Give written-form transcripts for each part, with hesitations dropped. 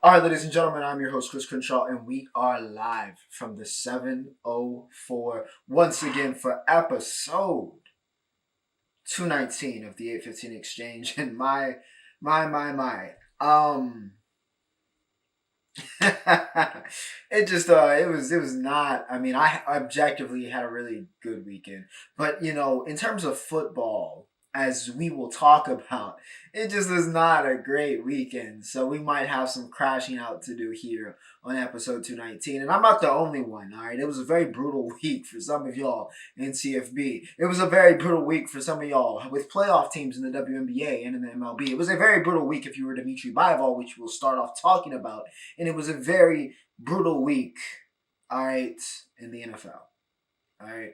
All right, ladies and gentlemen, I'm your host, Chris Crenshaw, and we are live from the 704 once again for episode 219 of the 815 Exchange. And my. It was not. I mean, I objectively had a really good weekend, but in terms of football, as we will talk about, it just is not a great weekend. So we might have some crashing out to do here on episode 219, and I'm not the only one. All right, it was a very brutal week for some of y'all in CFB. It was a very brutal week for some of y'all with playoff teams in the WNBA and in the MLB. It was a very brutal week if you were Dimitri Bivol, which we'll start off talking about. And it was a very brutal week, all right, in the NFL, all right.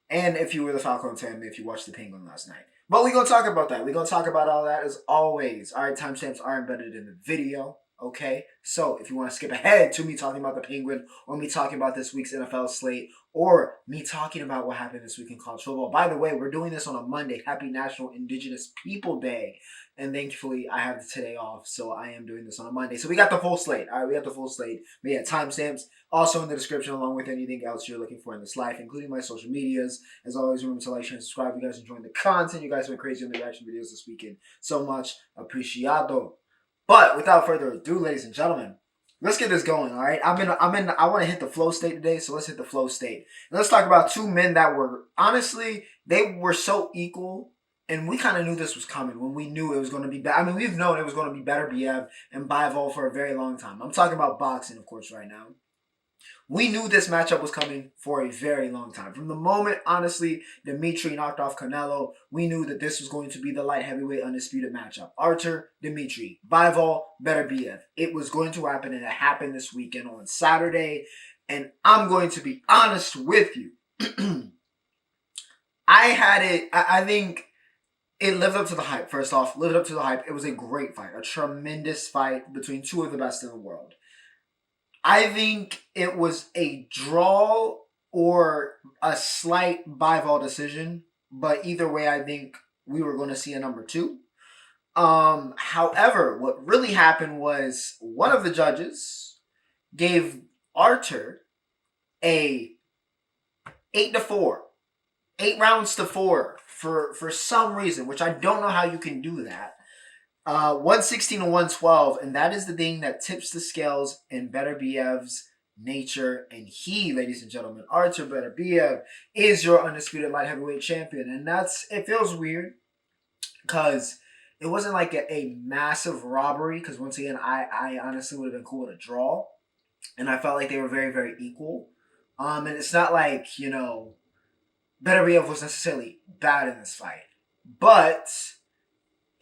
And if you were the Falcons fan, if you watched the Penguin last night. But we're going to talk about that. We're going to talk about all that as always. All right, timestamps are embedded in the video, okay? So if you want to skip ahead to me talking about the Penguin or me talking about this week's NFL slate or me talking about what happened this week in college football. By the way, we're doing this on a Monday. Happy National Indigenous People Day. And thankfully, I have today off, so I am doing this on a Monday. So we got the full slate. All right, we got the full slate. But yeah, timestamps also in the description, along with anything else you're looking for in this life, including my social medias. As always, remember to like, share, and subscribe. You guys enjoying the content. You guys went crazy on the reaction videos this weekend. So much appreciado. But without further ado, ladies and gentlemen, let's get this going, all right? I want to hit the flow state today, so let's hit the flow state. And let's talk about two men that were, honestly, they were so equal, and we kind of knew this was coming when we knew it was going to be I mean, we've known it was going to be Beterbiev and Bivol for a very long time. I'm talking about boxing, of course, right now. We knew this matchup was coming for a very long time. From the moment, honestly, Dimitri knocked off Canelo, we knew that this was going to be the light heavyweight undisputed matchup. Artur, Dimitri, Bivol, Beterbiev. It was going to happen, and it happened this weekend on Saturday. And I'm going to be honest with you. I think it lived up to the hype. First off, lived up to the hype. It was a great fight, a tremendous fight between two of the best in the world. I think it was a draw or a slight Bivol decision, but either way, I think we were going to see a number two. However, what really happened was one of the judges gave Artur a 8-4, 8 rounds to 4 for some reason, which I don't know how you can do that. 116 to 112, and that is the thing that tips the scales in Beterbiev's nature. And he, ladies and gentlemen, Artur Beterbiev is your undisputed light heavyweight champion. And it feels weird because it wasn't like a massive robbery. Because once again, I honestly would have been cool with a draw, and I felt like they were very, very equal. And it's not like Beterbiev was necessarily bad in this fight, but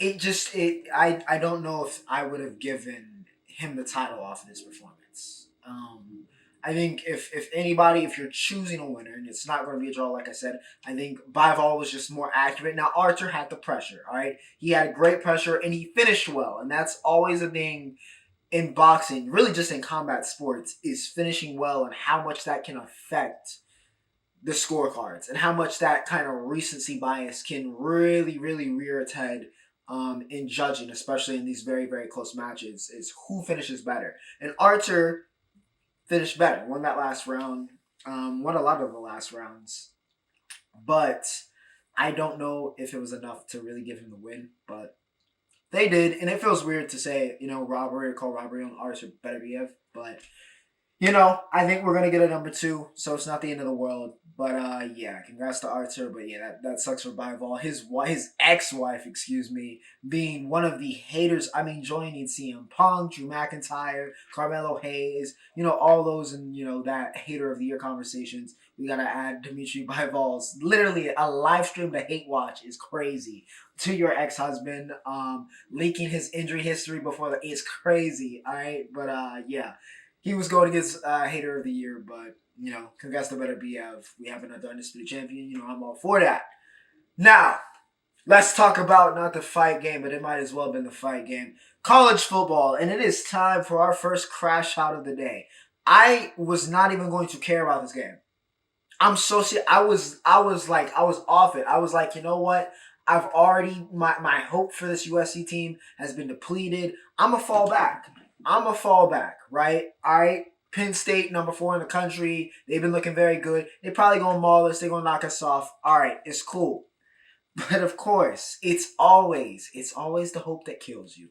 I don't know if I would have given him the title off of this performance. I think if anybody, if you're choosing a winner, and it's not going to be a draw, like I said, I think Bivol was just more accurate. Now, Artur had the pressure, all right? He had great pressure, and he finished well, and that's always a thing in boxing, really just in combat sports, is finishing well and how much that can affect the scorecards and how much that kind of recency bias can really, really rear its head in judging, especially in these very, very close matches, is who finishes better. And Artur finished better, won that last round, won a lot of the last rounds. But I don't know if it was enough to really give him the win, but they did. And it feels weird to say, robbery or call robbery on Artur Beterbiev, but I think we're going to get a number two, so it's not the end of the world. But, yeah, congrats to Artur. But, yeah, that sucks for Bivol. His ex-wife, being one of the haters. I mean, joining CM Punk, Drew McIntyre, Carmelo Hayes, all those and, that hater of the year conversations. We got to add Dimitri Bivol's. Literally, a live stream to hate watch is crazy. To your ex-husband, leaking his injury history before it's crazy, all right? But, yeah. He was going against Hater of the Year, but, congrats to Beterbiev. We have another undisputed champion. I'm all for that. Now, let's talk about not the fight game, but it might as well have been the fight game. College football, and it is time for our first crash out of the day. I was not even going to care about this game. I'm so serious. I was off it. I was like, you know what? I've already, my hope for this USC team has been depleted. I'm going to fall back. I'm a fallback, right? All right. Penn State, number 4 in the country. They've been looking very good. They probably gonna maul us. They're gonna knock us off. All right, it's cool. But of course, it's always the hope that kills you.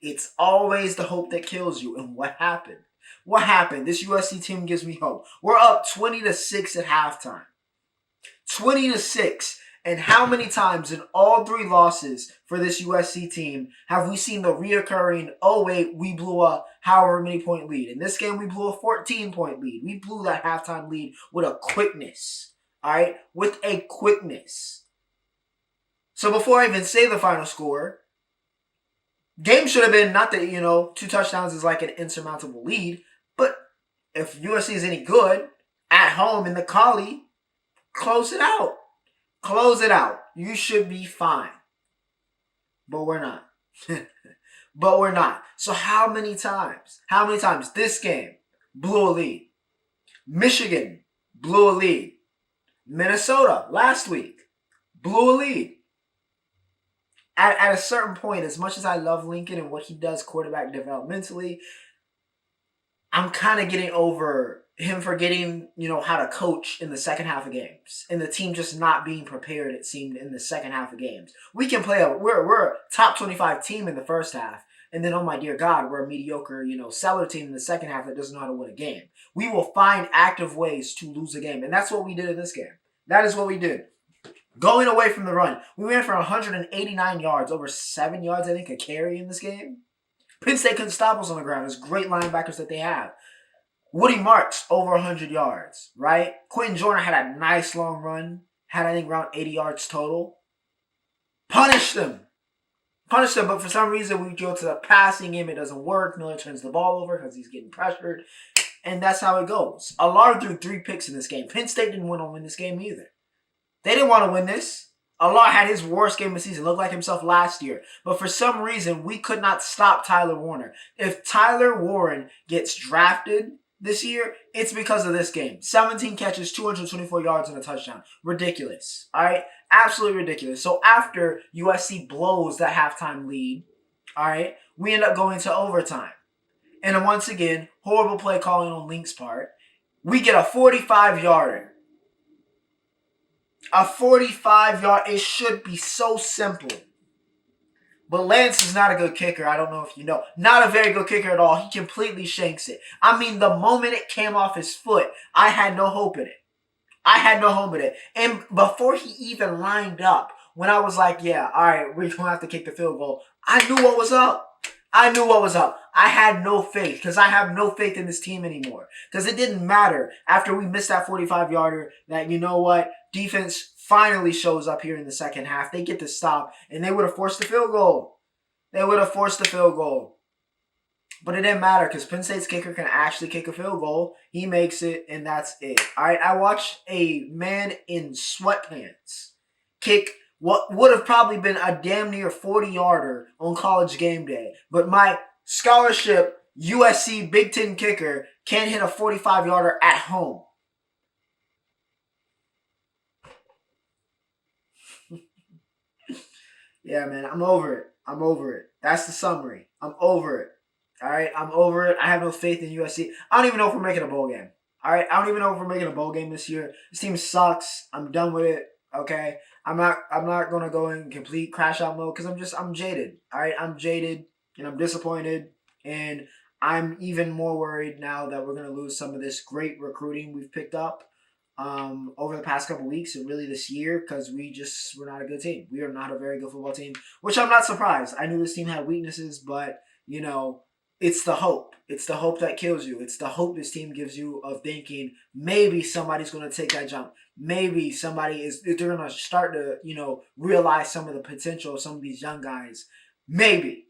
It's always the hope that kills you. And what happened? What happened? This USC team gives me hope. We're up 20-6 at halftime. 20-6. And how many times in all 3 losses for this USC team have we seen the reoccurring, oh wait, we blew a however many point lead. In this game, we blew a 14-point lead. We blew that halftime lead with a quickness. All right? With a quickness. So before I even say the final score, game should have been not that, 2 touchdowns is like an insurmountable lead, but if USC is any good, at home in the Collie, close it out. Close it out. You should be fine. But we're not. But we're not. So how many times this game blew a lead? Michigan blew a lead. Minnesota last week blew a lead. At a certain point, as much as I love Lincoln and what he does quarterback developmentally, I'm kind of getting over him forgetting, how to coach in the second half of games. And the team just not being prepared, it seemed, in the second half of games. We can play we're a top 25 team in the first half. And then, oh my dear God, we're a mediocre, seller team in the second half that doesn't know how to win a game. We will find active ways to lose a game. And that's what we did in this game. That is what we did. Going away from the run, we ran for 189 yards, over 7 yards, I think, a carry in this game. Penn State couldn't stop us on the ground. There's great linebackers that they have. Woody Marks, over 100 yards, right? Quentin Jordan had a nice long run. Had, I think, around 80 yards total. Punish them, but for some reason we go to the passing game. It doesn't work. Miller turns the ball over because he's getting pressured. And that's how it goes. Allard threw 3 picks in this game. Penn State didn't want to win this game either. They didn't want to win this. Allah had his worst game of the season, looked like himself last year. But for some reason, we could not stop Tyler Warner. If Tyler Warren gets drafted this year, it's because of this game. 17 catches, 224 yards, and a touchdown. Ridiculous. All right? Absolutely ridiculous. So after USC blows that halftime lead, all right, we end up going to overtime. And then once again, horrible play calling on Link's part. We get a 45-yarder. A 45-yard, it should be so simple. But Lance is not a good kicker. I don't know if you know. Not a very good kicker at all. He completely shanks it. I mean, the moment it came off his foot, I had no hope in it. And before he even lined up, when I was like, yeah, all right, we're going to have to kick the field goal, I knew what was up. I had no faith because I have no faith in this team anymore. Because it didn't matter after we missed that 45-yarder that, you know what, defense finally shows up here in the second half. They get the stop, and they would have forced the field goal. But it didn't matter because Penn State's kicker can actually kick a field goal. He makes it, and that's it. All right, I watched a man in sweatpants kick what would have probably been a damn near 40-yarder on College game day. But my scholarship USC Big Ten kicker can't hit a 45-yarder at home. Yeah, man, I'm over it. That's the summary. I'm over it. All right, I'm over it. I have no faith in USC. I don't even know if we're making a bowl game. All right, I don't even know if we're making a bowl game this year. This team sucks. I'm done with it. Okay, I'm not gonna go in complete crash out mode because I'm jaded. All right, I'm jaded and I'm disappointed, and I'm even more worried now that we're gonna lose some of this great recruiting we've picked up over the past couple weeks and really this year because we're not a good team. We are not a very good football team, which I'm not surprised. I knew this team had weaknesses, but it's the hope. It's the hope that kills you. It's the hope this team gives you of thinking maybe somebody's going to take that jump. Maybe they're going to start to, realize some of the potential of some of these young guys. Maybe.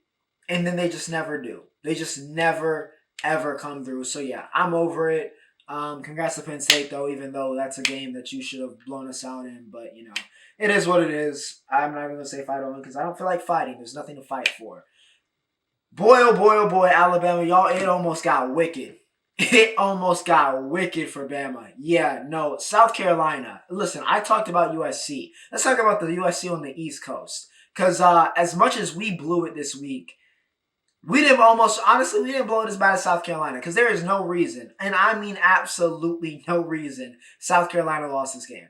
And then they just never do. They just never, ever come through. So, yeah, I'm over it. Congrats to Penn State, though, even though that's a game that you should have blown us out in. But, it is what it is. I'm not even going to say fight on because I don't feel like fighting. There's nothing to fight for. Boy, oh boy, Alabama, y'all, it almost got wicked. It almost got wicked for Bama. Yeah, no, South Carolina. Listen, I talked about USC. Let's talk about the USC on the East Coast. Because as much as we blew it this week, honestly, we didn't blow it as bad as South Carolina because there is no reason, and I mean absolutely no reason, South Carolina lost this game.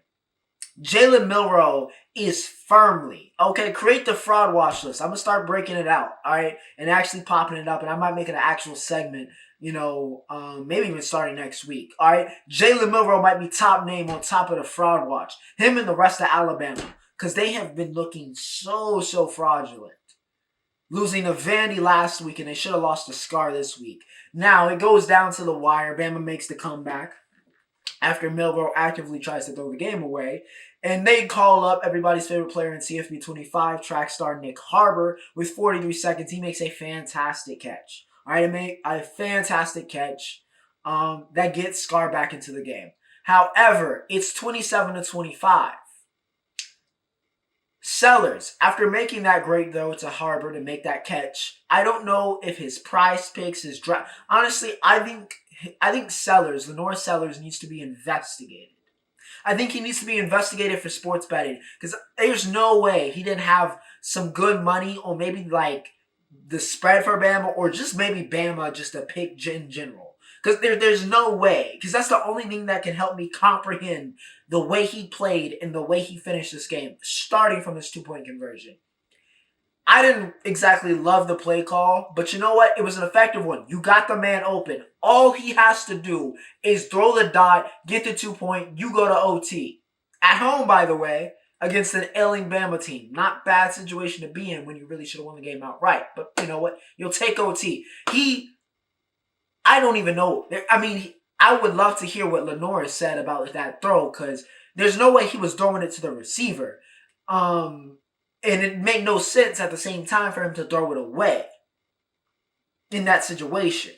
Jalen Milroe is firmly, okay, create the fraud watch list. I'm going to start breaking it out, all right, and actually popping it up, and I might make it an actual segment, maybe even starting next week, all right? Jalen Milroe might be top name on top of the fraud watch. Him and the rest of Alabama, because they have been looking so fraudulent. Losing to Vandy last week, and they should have lost to Scar this week. Now, it goes down to the wire. Bama makes the comeback after Milroe actively tries to throw the game away. And they call up everybody's favorite player in CFB 25, track star Nick Harbor, with 43 seconds. He makes a fantastic catch. All right, make a fantastic catch that gets Scar back into the game. However, it's 27-25. Sellers, after making that great throw to Harbor to make that catch, I don't know if his prize picks, his draft. Honestly, I think Sellers, Lenore Sellers, needs to be investigated. I think he needs to be investigated for sports betting because there's no way he didn't have some good money or maybe like the spread for Bama or just maybe Bama just a pick in general. Because there's no way. Because that's the only thing that can help me comprehend the way he played and the way he finished this game, starting from his 2-point conversion. I didn't exactly love the play call, but you know what? It was an effective one. You got the man open. All he has to do is throw the dot, get the 2-point, you go to OT. At home, by the way, against an ailing Bama team. Not bad situation to be in when you really should have won the game outright. But you know what? You'll take OT. I don't even know. I mean, I would love to hear what Lenore said about that throw because there's no way he was throwing it to the receiver. And it made no sense at the same time for him to throw it away in that situation.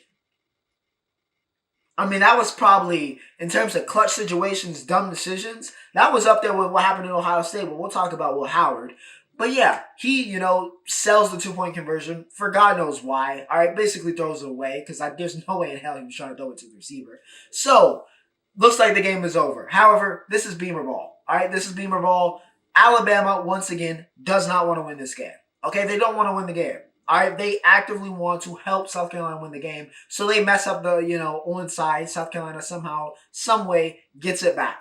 I mean, that was probably, in terms of clutch situations, dumb decisions, that was up there with what happened in Ohio State, but we'll talk about Will Howard. But yeah, he, sells the 2-point conversion for God knows why. All right, basically throws it away because there's no way in hell he was trying to throw it to the receiver. So, looks like the game is over. However, this is Beamer Ball. All right, this is Beamer Ball. Alabama, once again, does not want to win this game. Okay, they don't want to win the game. All right, they actively want to help South Carolina win the game. So they mess up the, onside. South Carolina somehow, some way, gets it back.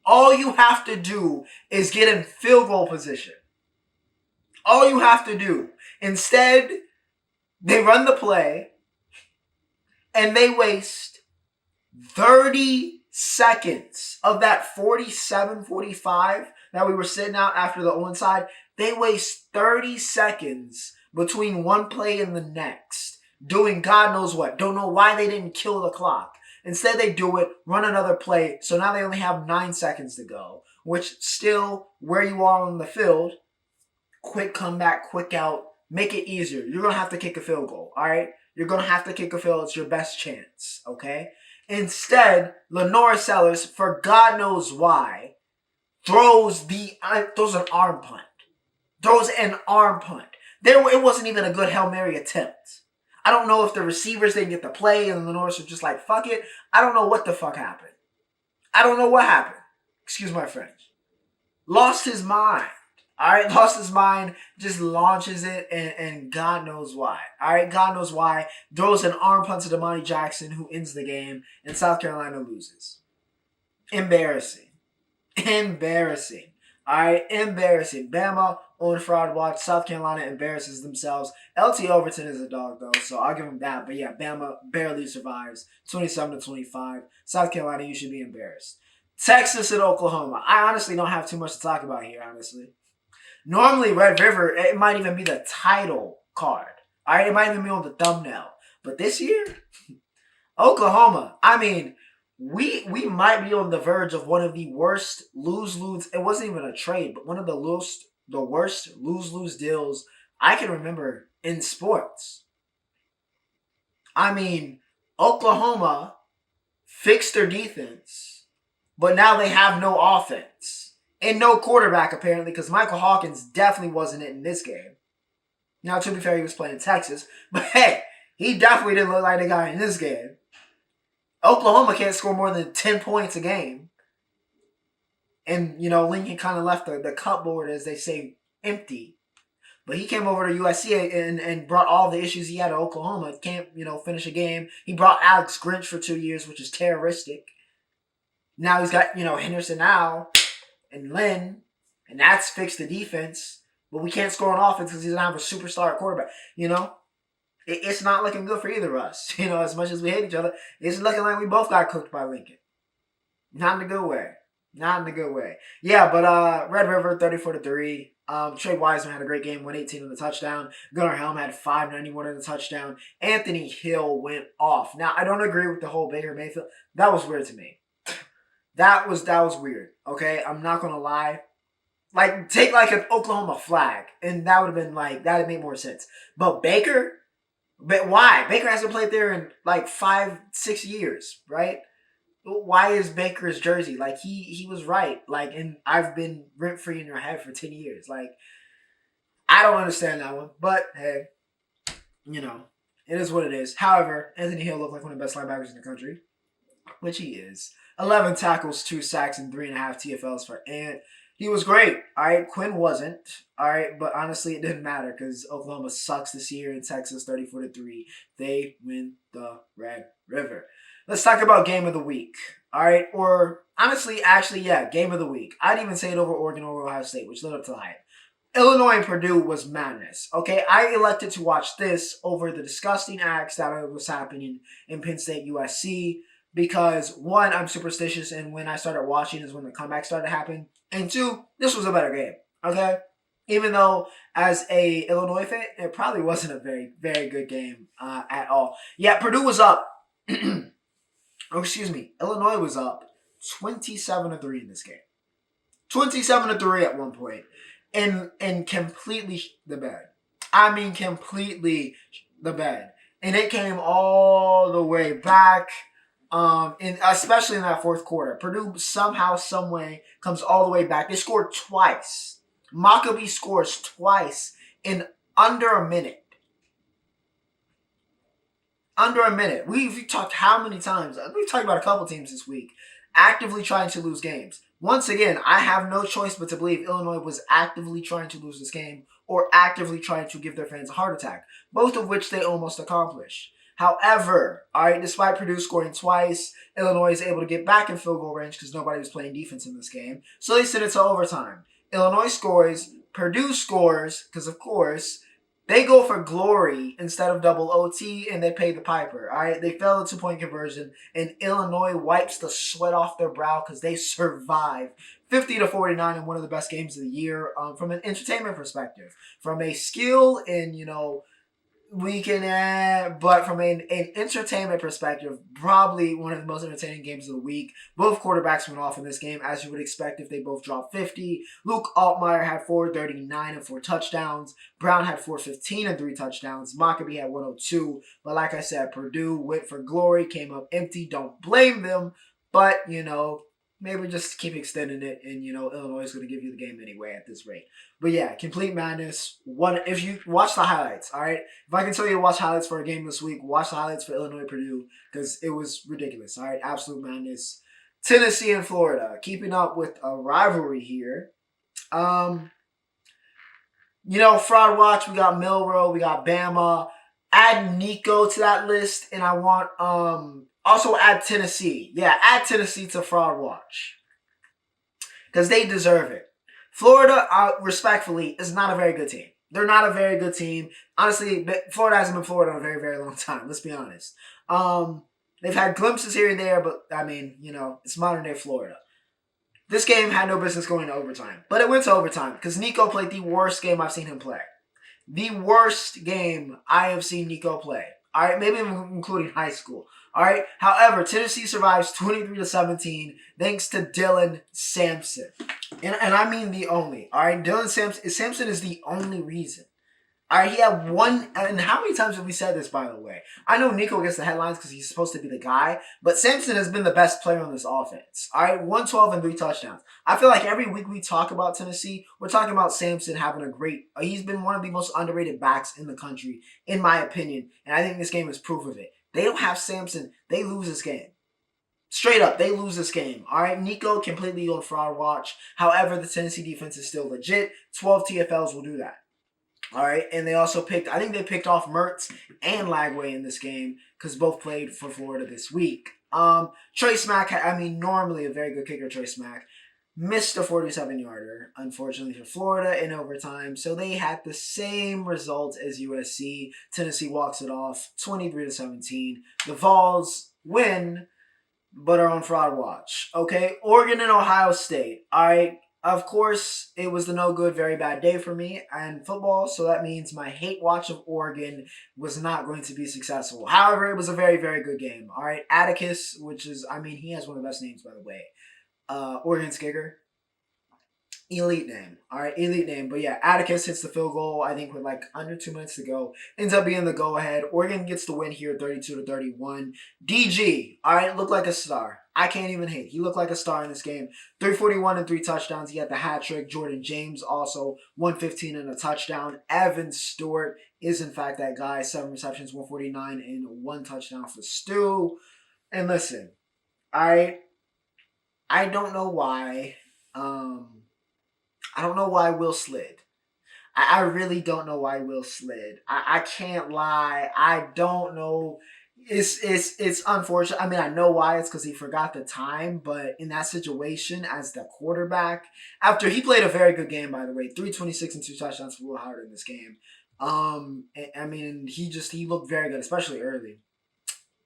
All you have to do is get in field goal position. All you have to do. Instead, they run the play and they waste 30 seconds of that 47, 45 that we were sitting out after the onside. They waste 30 seconds between one play and the next, doing God knows what. Don't know why they didn't kill the clock. Instead, they do it, run another play, so now they only have 9 seconds to go, which still, where you are on the field, quick comeback, quick out, make it easier. You're going to have to kick a field goal, all right? You're going to have to kick a field. It's your best chance, okay? Instead, Lenore Sellers, for God knows why, throws an arm punt. Throws an arm punt. It wasn't even a good Hail Mary attempt. I don't know if the receivers didn't get the play and the Norse were just like, fuck it. I don't know what the fuck happened. I don't know what happened. Excuse my French. Lost his mind. All right, lost his mind, just launches it, and God knows why. All right, God knows why. Throws an arm punt to Damani Jackson, who ends the game, and South Carolina loses. Embarrassing. All right, embarrassing. Bama on fraud watch. South Carolina embarrasses themselves. LT Overton is a dog, though, so I'll give him that. But yeah, Bama barely survives. 27-25. South Carolina, you should be embarrassed. Texas and Oklahoma. I honestly don't have too much to talk about here, honestly. Normally, Red River, it might even be the title card. All right, it might even be on the thumbnail. But this year, Oklahoma, I mean, we might be on the verge of one of the worst lose-lose. It wasn't even a trade, but one of the worst lose-lose deals I can remember in sports. I mean, Oklahoma fixed their defense, but now they have no offense. And no quarterback, apparently, because Michael Hawkins definitely wasn't in this game. Now, to be fair, he was playing Texas. But hey, he definitely didn't look like the guy in this game. Oklahoma can't score more than 10 points a game. And, Lincoln kind of left the cupboard, as they say, empty. But he came over to USC and brought all the issues he had at Oklahoma. Can't, finish a game. He brought Alex Grinch for 2 years, which is terroristic. Now he's got, Henderson now and Lynn, and that's fixed the defense. But we can't score on offense because he doesn't have a superstar quarterback. It's not looking good for either of us. As much as we hate each other, it's looking like we both got cooked by Lincoln. Not in a good way. Not in a good way. Yeah, but Red River 34-3. Trey Wiseman had a great game, 118 on the touchdown. Gunnar Helm had 591 on the touchdown. Anthony Hill went off. Now, I don't agree with the whole Baker Mayfield. That was weird to me. That was weird. Okay, I'm not gonna lie. Like, take like an Oklahoma flag, and that would have been like, that would make more sense. But Baker, but why? Baker hasn't played there in like 5-6 years, right? Why is Baker's jersey? Like, he was right. Like, and I've been rent free in your head for 10 years. Like, I don't understand that one. But hey, it is what it is. However, Anthony Hill looked like one of the best linebackers in the country, which he is. 11 tackles, 2 sacks, and 3.5 TFLs for Ant. He was great. All right, Quinn wasn't. All right, but honestly, it didn't matter because Oklahoma sucks this year in Texas, 34-3. They win the Red River. Let's talk about game of the week. All right, or honestly, actually, yeah, game of the week. I'd even say it over Oregon or Ohio State, which led up to the hype. Illinois and Purdue was madness. Okay, I elected to watch this over the disgusting acts that was happening in Penn State USC because, one, I'm superstitious, and when I started watching is when the comeback started to happen. And two, this was a better game, okay? Even though, as a Illinois fan, it probably wasn't a very, very good game at all. Yeah, Purdue was up. Illinois was up 27-3 in this game. 27-3 at one point. And completely the bed. I mean, completely the bed. And it came all the way back. Especially in that fourth quarter. Purdue somehow, some way comes all the way back. They scored twice. Maccabee scores twice in under a minute. Under a minute. We've talked how many times? We've talked about a couple teams this week actively trying to lose games. Once again, I have no choice but to believe Illinois was actively trying to lose this game or actively trying to give their fans a heart attack, both of which they almost accomplished. However, all right, despite Purdue scoring twice, Illinois is able to get back in field goal range because nobody was playing defense in this game. So they send it to overtime. Illinois scores, Purdue scores, because of course, they go for glory instead of double OT, and they pay the piper. All right, they fail the 2-point conversion, and Illinois wipes the sweat off their brow because they survive 50-49 in one of the best games of the year from an entertainment perspective, from a skill and we can add, but from an entertainment perspective, probably one of the most entertaining games of the week. Both quarterbacks went off in this game, as you would expect if they both dropped 50. Luke Altmaier had 439 and 4 touchdowns. Brown had 415 and 3 touchdowns. Maccabee had 102. But like I said, Purdue went for glory, came up empty. Don't blame them. But, maybe just keep extending it, and Illinois is going to give you the game anyway at this rate. But yeah, complete madness. If you watch the highlights, all right. If I can tell you to watch highlights for a game this week, watch the highlights for Illinois Purdue because it was ridiculous. All right, absolute madness. Tennessee and Florida, keeping up with a rivalry here. Fraud watch. We got Milroe, we got Bama. Add Nico to that list, and I want also add Tennessee. Yeah, add Tennessee to Fraud Watch. Because they deserve it. Florida, respectfully, is not a very good team. They're not a very good team. Honestly, Florida hasn't been Florida in a very, very long time. Let's be honest. They've had glimpses here and there, but, it's modern-day Florida. This game had no business going to overtime. But it went to overtime because Nico played the worst game I've seen him play. The worst game I have seen Nico play. All right, maybe including high school. All right. However, Tennessee survives 23-17 thanks to Dylan Sampson, and I mean the only. All right, Dylan Sampson is the only reason. All right, he had one. And how many times have we said this? By the way, I know Nico gets the headlines because he's supposed to be the guy, but Sampson has been the best player on this offense. All right, 112 and 3 touchdowns. I feel like every week we talk about Tennessee, we're talking about Sampson having a great. He's been one of the most underrated backs in the country, in my opinion, and I think this game is proof of it. They don't have Sampson, they lose this game. Straight up, they lose this game. All right, Nico completely on Fraud Watch. However, the Tennessee defense is still legit. 12 TFLs will do that. All right, and they also I think they picked off Mertz and Lagway in this game because both played for Florida this week. Trey Smack, normally a very good kicker, Trey Smack, missed a 47-yarder, unfortunately for Florida in overtime. So they had the same result as USC. Tennessee walks it off, 23-17. The Vols win, but are on fraud watch. Okay, Oregon and Ohio State. All right. Of course, it was the no good, very bad day for me and football, so that means my hate watch of Oregon was not going to be successful. However, it was a very, very good game. All right, Atticus, which is, he has one of the best names, by the way. Oregon's kicker, elite name. All right, elite name. But yeah, Atticus hits the field goal, I think, with like under 2 minutes to go. Ends up being the go ahead. Oregon gets the win here, 32-31. DG, all right, looked like a star. I can't even hate. He looked like a star in this game. 341 and 3 touchdowns. He had the hat trick. Jordan James also 115 and a touchdown. Evan Stewart is in fact that guy. 7 receptions, 149 and 1 touchdown for Stu. And listen, I don't know why. I don't know why Will slid. I really don't know why Will slid. I can't lie. I don't know. It's unfortunate. I know why. It's because he forgot the time. But in that situation, as the quarterback, after he played a very good game, by the way, 326 and 2 touchdowns for Will Howard in this game. He looked very good, especially early.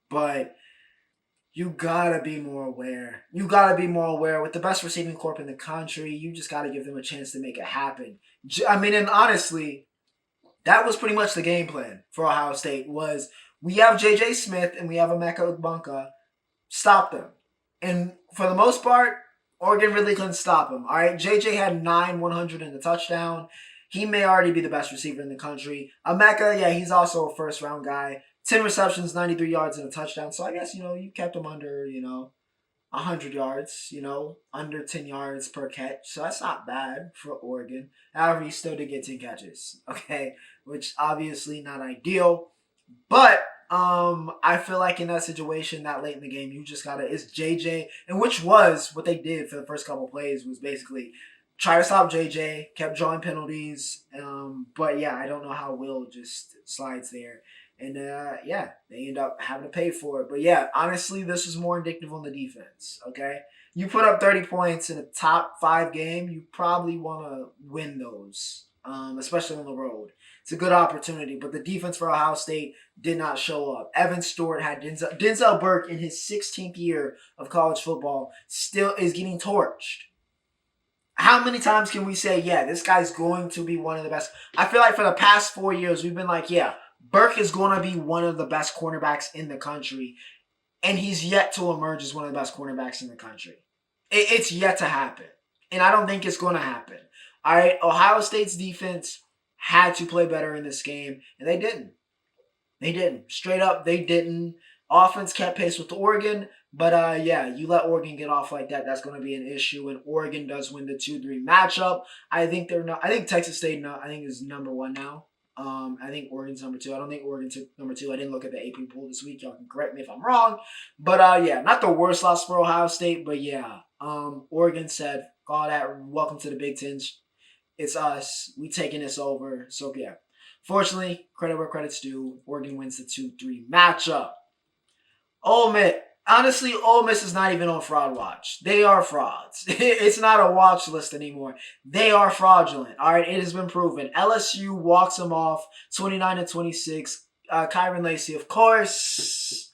But you gotta be more aware. You gotta be more aware. With the best receiving corp in the country, you just gotta give them a chance to make it happen. And honestly, that was pretty much the game plan for Ohio State. Was we have J.J. Smith and we have Emeka Bunka, stop them. And for the most part, Oregon really couldn't stop him. All right, J.J. had 100 and a touchdown. He may already be the best receiver in the country. Emeka, yeah, he's also a first round guy. 10 receptions, 93 yards, and a touchdown. So I guess, you kept him under, 100 yards, under 10 yards per catch. So that's not bad for Oregon. However, he still did get 10 catches, okay? Which obviously not ideal. But I feel like in that situation, that late in the game, you just gotta, it's JJ, and which was what they did for the first couple plays was basically try to stop JJ, kept drawing penalties. But yeah, I don't know how Will just slides there. And they end up having to pay for it. But yeah, honestly, this is more indicative on the defense. Okay, you put up 30 points in a top 5 game, you probably want to win those, especially on the road. It's a good opportunity, but the defense for Ohio State did not show up. Evan Stewart had Denzel Burke in his 16th year of college football still is getting torched. How many times can we say, yeah, this guy's going to be one of the best? I feel like for the past 4 years, we've been like, yeah, Burke is going to be one of the best cornerbacks in the country, and he's yet to emerge as one of the best cornerbacks in the country. It's yet to happen, and I don't think it's going to happen. All right, Ohio State's defense had to play better in this game, and they didn't. They didn't. Straight up, they didn't. Offense kept pace with Oregon, but you let Oregon get off like that, that's going to be an issue. And Oregon does win the 2-3 matchup. I think Texas State, is number 1 now. I think Oregon's number 2. I don't think Oregon took number 2. I didn't look at the AP poll this week. Y'all can correct me if I'm wrong. But not the worst loss for Ohio State, but yeah. Oregon said, all that, welcome to the Big Ten. It's us. We taking this over. So yeah. Fortunately, credit where credit's due. Oregon wins the 2-3 matchup. Ole Miss. Honestly, Ole Miss is not even on fraud watch. They are frauds. It's not a watch list anymore. They are fraudulent. All right, it has been proven. LSU walks them off 29-26. Kyron Lacey, of course.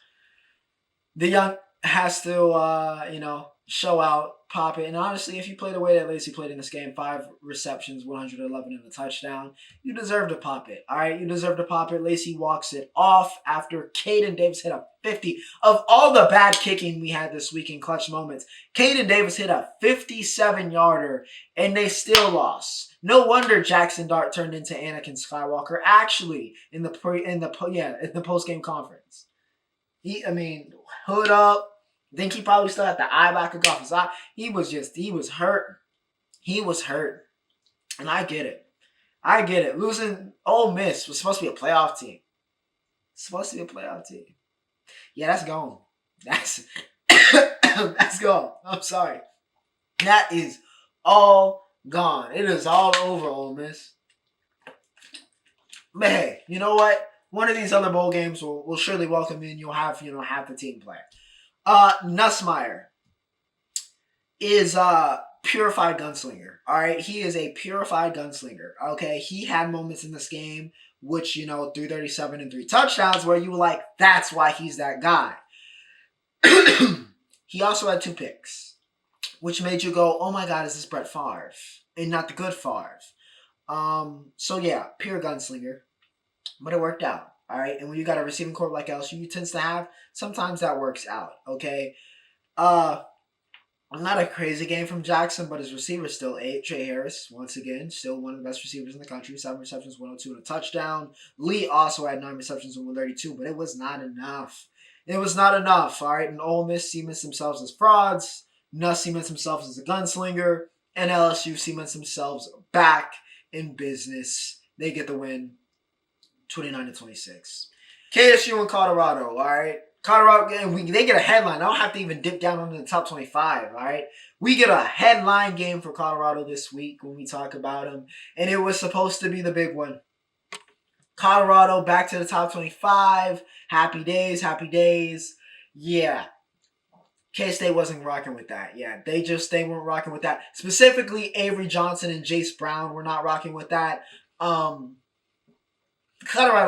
The young has to, show out, pop it. And honestly, if you play the way that Lacey played in this game, 5 receptions, 111 and a touchdown, you deserve to pop it. All right, you deserve to pop it. Lacey walks it off after Caden Davis hit a 50. Of all the bad kicking we had this week in clutch moments, Caden Davis hit a 57-yarder, and they still lost. No wonder Jackson Dart turned into Anakin Skywalker. Actually, in the post game conference, hood up. I think he probably still had the eye back of his eye. He was hurt. He was hurt. And I get it. Losing Ole Miss was supposed to be a playoff team. Yeah, that's gone. That's gone. I'm sorry. That is all gone. It is all over, Ole Miss. But hey, you know what? One of these other bowl games will surely welcome you, and you'll have half the team play. Nussmeyer is a purified gunslinger. All right, he is a purified gunslinger. Okay, he had moments in this game which 337 and 3 touchdowns where you were like, that's why he's that guy. He also had 2 picks, which made you go, oh my God, is this Brett Favre and not the good Favre? So yeah, pure gunslinger, but it worked out. All right, and when you got a receiving corps like LSU tends to have, sometimes that works out. Okay, not a crazy game from Jackson, but his receivers still 8. Trey Harris, once again, still one of the best receivers in the country. 7 receptions, 102 and a touchdown. Lee also had 9 receptions and 132, but it was not enough. It was not enough, all right? And Ole Miss cements themselves as frauds. Nuss cements themselves as a gunslinger. And LSU cements themselves back in business. They get the win, 29-26. KSU and Colorado, all right? Colorado, they get a headline. I don't have to even dip down into the top 25, all right? We get a headline game for Colorado this week when we talk about them, and it was supposed to be the big one. Colorado back to the top 25. Happy days, happy days. Yeah. K-State wasn't rocking with that. Yeah, they weren't rocking with that. Specifically, Avery Johnson and Jace Brown were not rocking with that. Colorado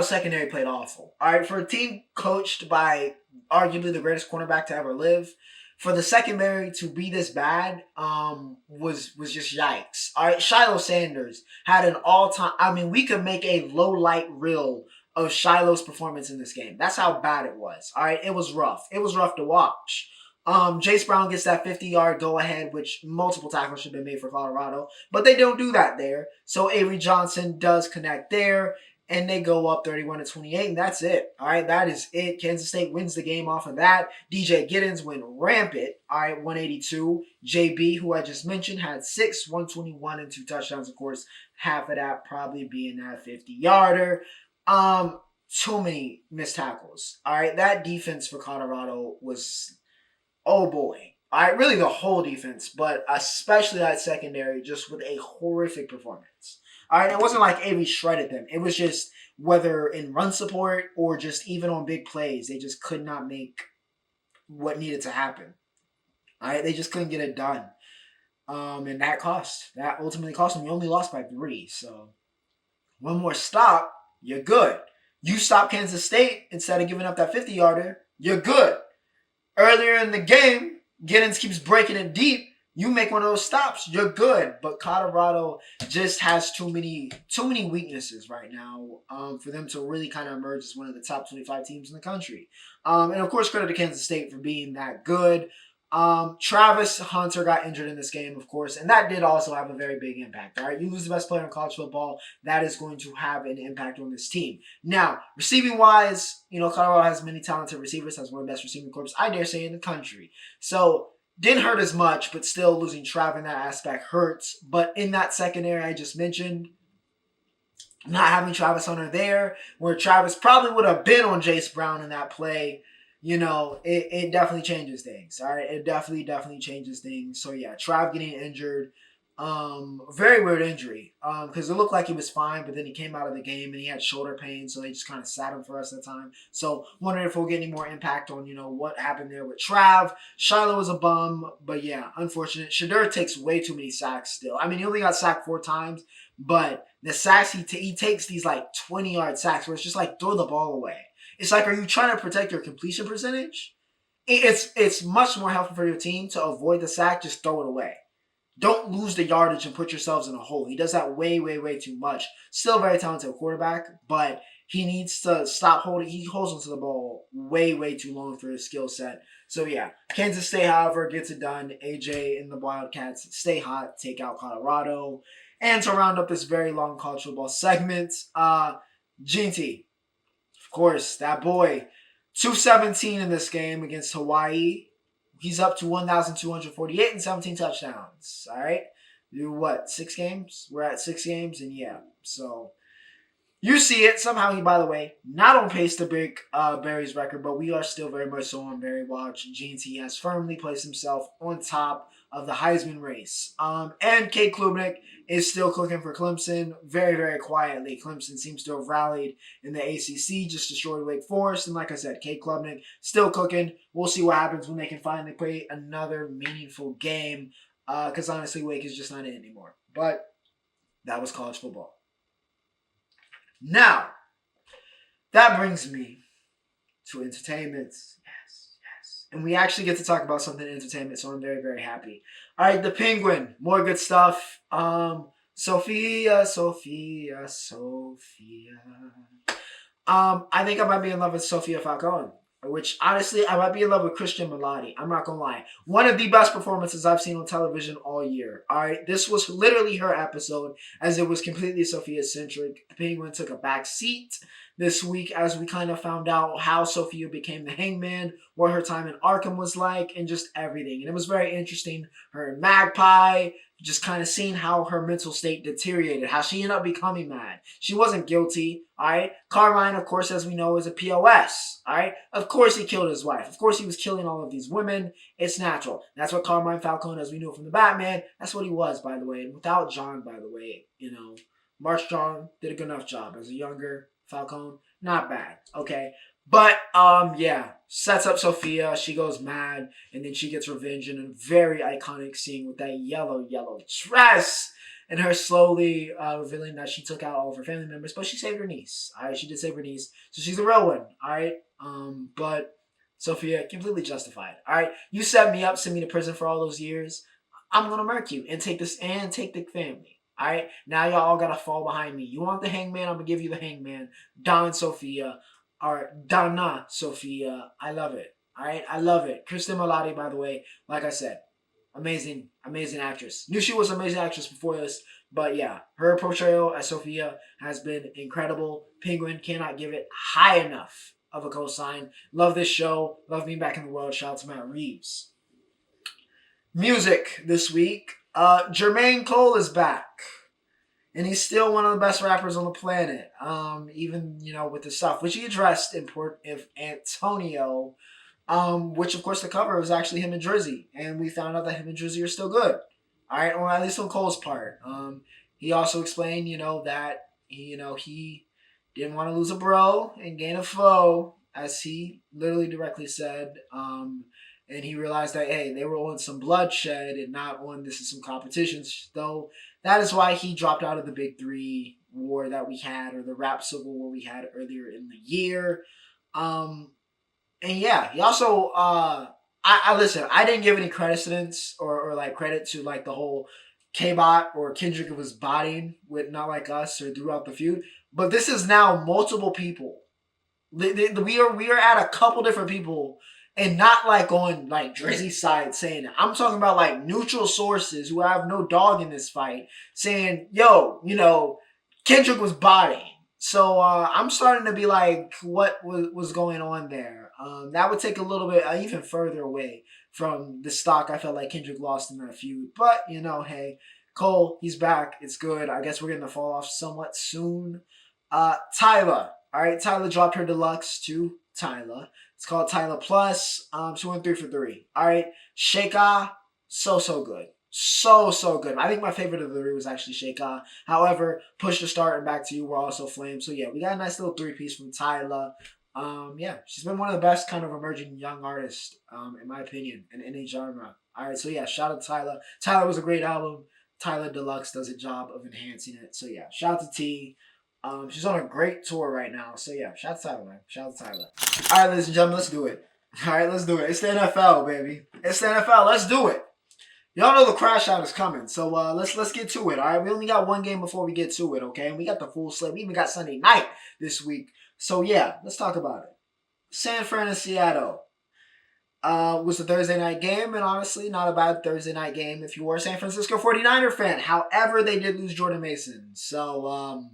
secondary played awful. All right, for a team coached by arguably the greatest cornerback to ever live, for the secondary to be this bad was just yikes. All right, Shiloh Sanders had an all-time. I mean, we could make a low-light reel of Shiloh's performance in this game. That's how bad it was. All right, it was rough. It was rough to watch. Jace Brown gets that 50-yard go-ahead, which multiple tackles should have been made for Colorado, but they don't do that there. So Avery Johnson does connect there. And they go up 31-28, and that's it. All right, that is it. Kansas State wins the game off of that. DJ Giddens went rampant. All right, 182. JB, who I just mentioned, had 6, 121, and 2 touchdowns. Of course, half of that probably being that 50-yarder. Too many missed tackles. All right, that defense for Colorado was, oh boy. All right, really the whole defense, but especially that secondary, just with a horrific performance. All right, it wasn't like Avery shredded them. It was just whether in run support or just even on big plays, they just could not make what needed to happen. All right, they just couldn't get it done. And that ultimately cost them. You only lost by 3. So one more stop, you're good. You stop Kansas State instead of giving up that 50-yarder, you're good. Earlier in the game, Giddens keeps breaking it deep. You make one of those stops, you're good. But Colorado just has too many weaknesses right now for them to really kind of emerge as one of the top 25 teams in the country. And of course, credit to Kansas State for being that good. Travis Hunter got injured in this game, of course, and that did also have a very big impact. All right, you lose the best player in college football, that is going to have an impact on this team. Now, receiving wise, Colorado has many talented receivers, has one of the best receiving corps, I dare say, in the country. So didn't hurt as much, but still losing Trav in that aspect hurts. But in that secondary I just mentioned, not having Travis Hunter there, where Travis probably would have been on Jace Brown in that play, it definitely changes things. All right, it definitely changes things. So yeah, Trav getting injured, very weird injury. Because it looked like he was fine, but then he came out of the game and he had shoulder pain, so they just kind of sat him for the rest of the time. So wondering if we'll get any more impact on what happened there with Trav. Shiloh was a bum, but yeah, unfortunate. Shedeur takes way too many sacks still. I mean, he only got sacked 4 times, but the sacks he takes these like 20-yard sacks where it's just like throw the ball away. It's like, are you trying to protect your completion percentage? It's much more helpful for your team to avoid the sack, just throw it away. Don't lose the yardage and put yourselves in a hole. He does that way, way, way too much. Still a very talented quarterback, but he needs to stop holding. He holds onto the ball way, way too long for his skill set. So yeah, Kansas State, however, gets it done. AJ and the Wildcats stay hot, take out Colorado. And to round up this very long college football segment, GT, of course, that boy, 217 in this game against Hawaii. He's up to 1,248 and 17 touchdowns. All right. Do what? 6 games? We're at 6 games, and yeah. So you see it. Somehow he, by the way, not on pace to break Barry's record, but we are still very much so on Barry watch. GT has firmly placed himself on top of the Heisman race. And Kate Klubnik is still cooking for Clemson very, very quietly. Clemson seems to have rallied in the ACC, just destroyed Wake Forest. And like I said, Kate Klubnik still cooking. We'll see what happens when they can finally play another meaningful game. Because honestly, Wake is just not in anymore. But that was college football. Now, that brings me to entertainment. Yes. And we actually get to talk about something in entertainment, so I'm very, very happy. All right, the Penguin. More good stuff. Sofia. I think I might be in love with Sofia Falcone. Which, honestly, I might be in love with Christian Milati. I'm not going to lie. One of the best performances I've seen on television all year. All right, this was literally her episode, as it was completely Sofia-centric. The Penguin took a back seat this week as we kind of found out how Sofia became the Hangman, what her time in Arkham was like, and just everything. And it was very interesting. Her in Magpie, just kind of seeing how her mental state deteriorated, how she ended up becoming mad. She wasn't guilty, all right? Carmine, of course, as we know, is a POS, all right? Of course he killed his wife. Of course he was killing all of these women. It's natural. That's what Carmine Falcone, as we knew from the Batman, that's what he was, by the way. And without John, by the way, Mark Strong did a good enough job. As a younger Falcone, not bad, okay? But, sets up Sofia. She goes mad, and then she gets revenge in a very iconic scene with that yellow dress, and her slowly revealing that she took out all of her family members, but she saved her niece. All right, she did save her niece, so she's a real one. All right, but Sofia, completely justified. All right, you set me up, sent me to prison for all those years. I'm gonna murk you and take the family. All right, now y'all all gotta fall behind me. You want the Hangman? I'm gonna give you the Hangman. Don Sofia. Or Donna Sofia. I love it. All right, I love it. Kristen Milotti, by the way, like I said, amazing actress. Knew she was an amazing actress before this, but yeah, her portrayal as Sofia has been incredible. Penguin cannot give it high enough of a cosign. Love this show. Love being back in the world. Shout out to Matt Reeves. Music this week. Jermaine Cole is back. And he's still one of the best rappers on the planet. Even, with the stuff, which he addressed in Antonio, which, of course, the cover was actually him and Drizzy. And we found out that him and Drizzy are still good. All right, or at least on Cole's part. He also explained, that, he didn't want to lose a bro and gain a foe, as he literally directly said. And he realized that, hey, they were on some bloodshed and not on this is some competitions. Though that is why he dropped out of the Big Three war that we had, or the rap civil war we had earlier in the year. And yeah, he also, I listen, I didn't give any credence or like credit to like the whole K-Bot or Kendrick was botting with Not Like Us or throughout the feud. But this is now multiple people. We are at a couple different people. And not like on like Drizzy's side saying it. I'm talking about like neutral sources who have no dog in this fight saying, yo, Kendrick was botting. So I'm starting to be like, what was going on there? That would take a little bit even further away from the stock I felt like Kendrick lost in that feud. But, hey, Cole, he's back. It's good. I guess we're getting the fall off somewhat soon. Tyla. All right, Tyla dropped her deluxe to Tyla. It's called Tyla Plus. She went 3 for 3. All right. Sheikah, so good. So good. I think my favorite of the 3 was actually Sheikah. However, Push to Start and Back to You were also flames. So yeah, we got a nice little 3-piece from Tyla. She's been one of the best kind of emerging young artists, in my opinion, in any genre. All right, so yeah, shout out to Tyla. Tyla was a great album. Tyla Deluxe does a job of enhancing it. So yeah, shout out to T. She's on a great tour right now. So yeah, shout out to Tyla, man. Shout out to Tyla. All right, ladies and gentlemen, let's do it. All right, let's do it. It's the NFL, baby. It's the NFL. Let's do it. Y'all know the Crashout is coming. So let's get to it. All right, we only got one game before we get to it. Okay, and we got the full slate. We even got Sunday night this week. So yeah, let's talk about it. San Fran and Seattle. Was a Thursday night game, and honestly, not a bad Thursday night game if you were a San Francisco 49er fan. However, they did lose Jordan Mason. So,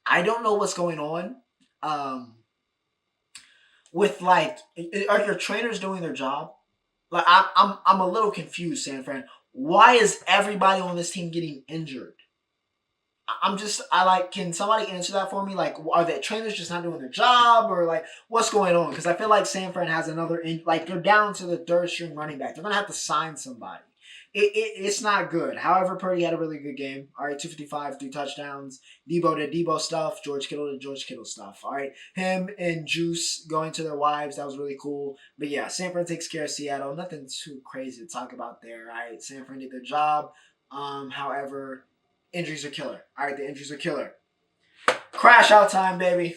I don't know what's going on. With like, are your trainers doing their job? Like, I'm a little confused, San Fran. Why is everybody on this team getting injured? Can somebody answer that for me? Like, are the trainers just not doing their job, or like, what's going on? Because I feel like San Fran has they're down to the third string running back. They're gonna have to sign somebody. It's not good. However, Purdy had a really good game. All right, 255, 3 touchdowns. Debo did Debo stuff. George Kittle did George Kittle stuff. All right, him and Juice going to their wives. That was really cool. But yeah, San Fran takes care of Seattle. Nothing too crazy to talk about there. All right, San Fran did their job. However, injuries are killer. All right, the injuries are killer. Crash out time, baby.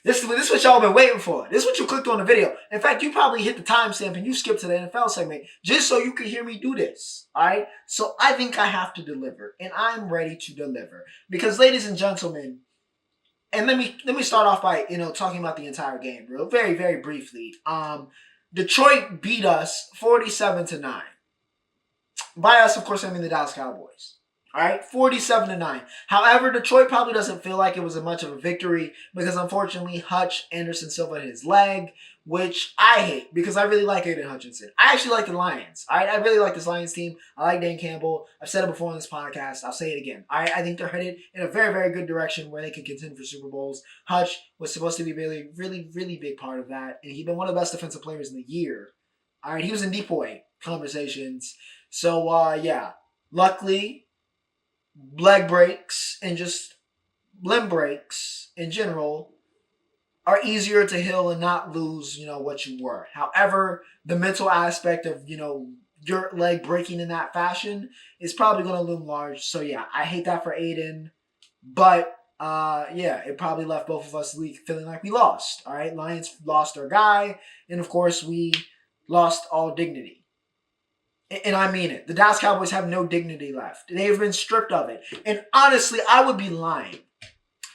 This is what y'all been waiting for. This is what you clicked on the video. In fact, you probably hit the timestamp and you skipped to the NFL segment just so you could hear me do this. All right? So I think I have to deliver, and I'm ready to deliver. Because, ladies and gentlemen, and let me start off by talking about the entire game, real very, very briefly. Detroit beat us 47-9. By us, of course, I mean the Dallas Cowboys. All right, 47-9. However, Detroit probably doesn't feel like it was much of a victory because, unfortunately, Hutch Anderson Silva hit his leg, which I hate because I really like Aiden Hutchinson. I actually like the Lions. All right, I really like this Lions team. I like Dan Campbell. I've said it before on this podcast. I'll say it again. All right, I think they're headed in a very, very good direction where they can contend for Super Bowls. Hutch was supposed to be a really, really, really big part of that, and he's been one of the best defensive players in the year. All right, he was in DPOY conversations. So, yeah, luckily, leg breaks and just limb breaks in general are easier to heal and not lose, what you were. However, the mental aspect of, your leg breaking in that fashion is probably going to loom large. So, yeah, I hate that for Aiden. But, yeah, it probably left both of us feeling like we lost. All right, Lions lost their guy. And, of course, we lost all dignity. And I mean it. The Dallas Cowboys have no dignity left. They have been stripped of it. And honestly, I would be lying.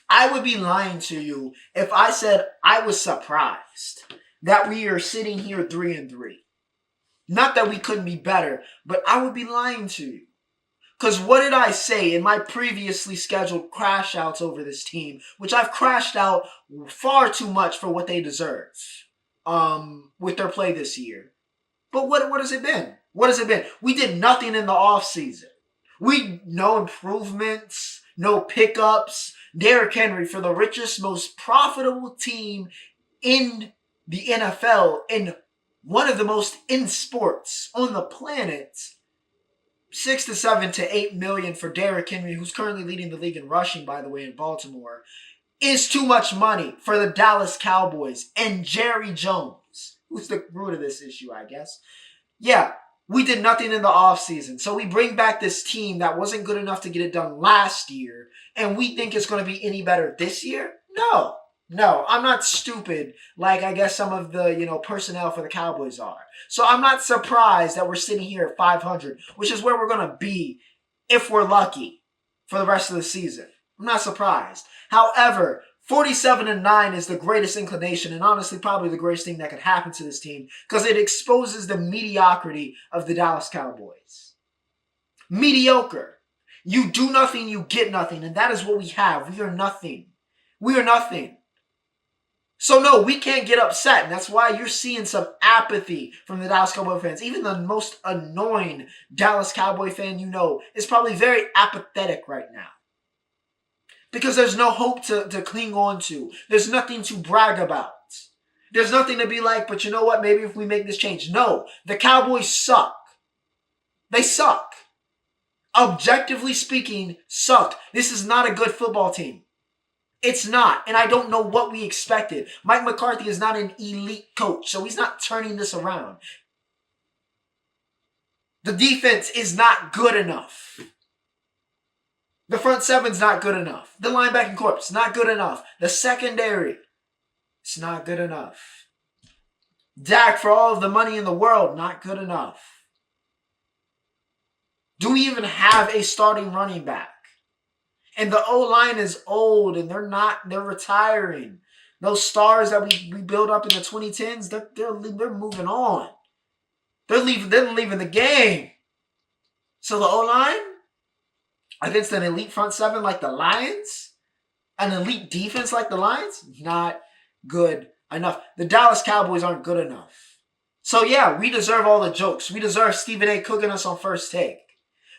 I would be lying to you if I said I was surprised that we are sitting here 3-3. Not that we couldn't be better, but I would be lying to you. Because what did I say in my previously scheduled crash outs over this team, which I've crashed out far too much for what they deserve with their play this year. But what has it been? What has it been? We did nothing in the offseason. No improvements, no pickups. Derrick Henry for the richest, most profitable team in the NFL and one of the most in sports on the planet. 6 to 7 to 8 million for Derrick Henry, who's currently leading the league in rushing, by the way, in Baltimore, is too much money for the Dallas Cowboys and Jerry Jones, who's the root of this issue, I guess. Yeah, we did nothing in the offseason. So we bring back this team that wasn't good enough to get it done last year, and we think it's going to be any better this year? No, I'm not stupid like I guess some of the, personnel for the Cowboys are. So I'm not surprised that we're sitting here at 500, which is where we're going to be if we're lucky for the rest of the season. I'm not surprised. However, 47-9 is the greatest inclination and honestly probably the greatest thing that could happen to this team because it exposes the mediocrity of the Dallas Cowboys. Mediocre. You do nothing, you get nothing, and that is what we have. We are nothing. We are nothing. So no, we can't get upset, and that's why you're seeing some apathy from the Dallas Cowboy fans. Even the most annoying Dallas Cowboy fan is probably very apathetic right now. Because there's no hope to cling on to. There's nothing to brag about. There's nothing to be like, but you know what? Maybe if we make this change. No, the Cowboys suck. They suck. Objectively speaking, suck. This is not a good football team. It's not. And I don't know what we expected. Mike McCarthy is not an elite coach, so he's not turning this around. The defense is not good enough. The front seven's not good enough. The linebacking corps, not good enough. The secondary, it's not good enough. Dak, for all of the money in the world, not good enough. Do we even have a starting running back? And the O-line is old and they're retiring. Those stars that we built up in the 2010s, they're moving on. They're leaving the game. So the O-line against an elite front seven like the Lions, an elite defense like the Lions, not good enough. The Dallas Cowboys aren't good enough. So yeah, we deserve all the jokes. We deserve Stephen A. cooking us on First Take.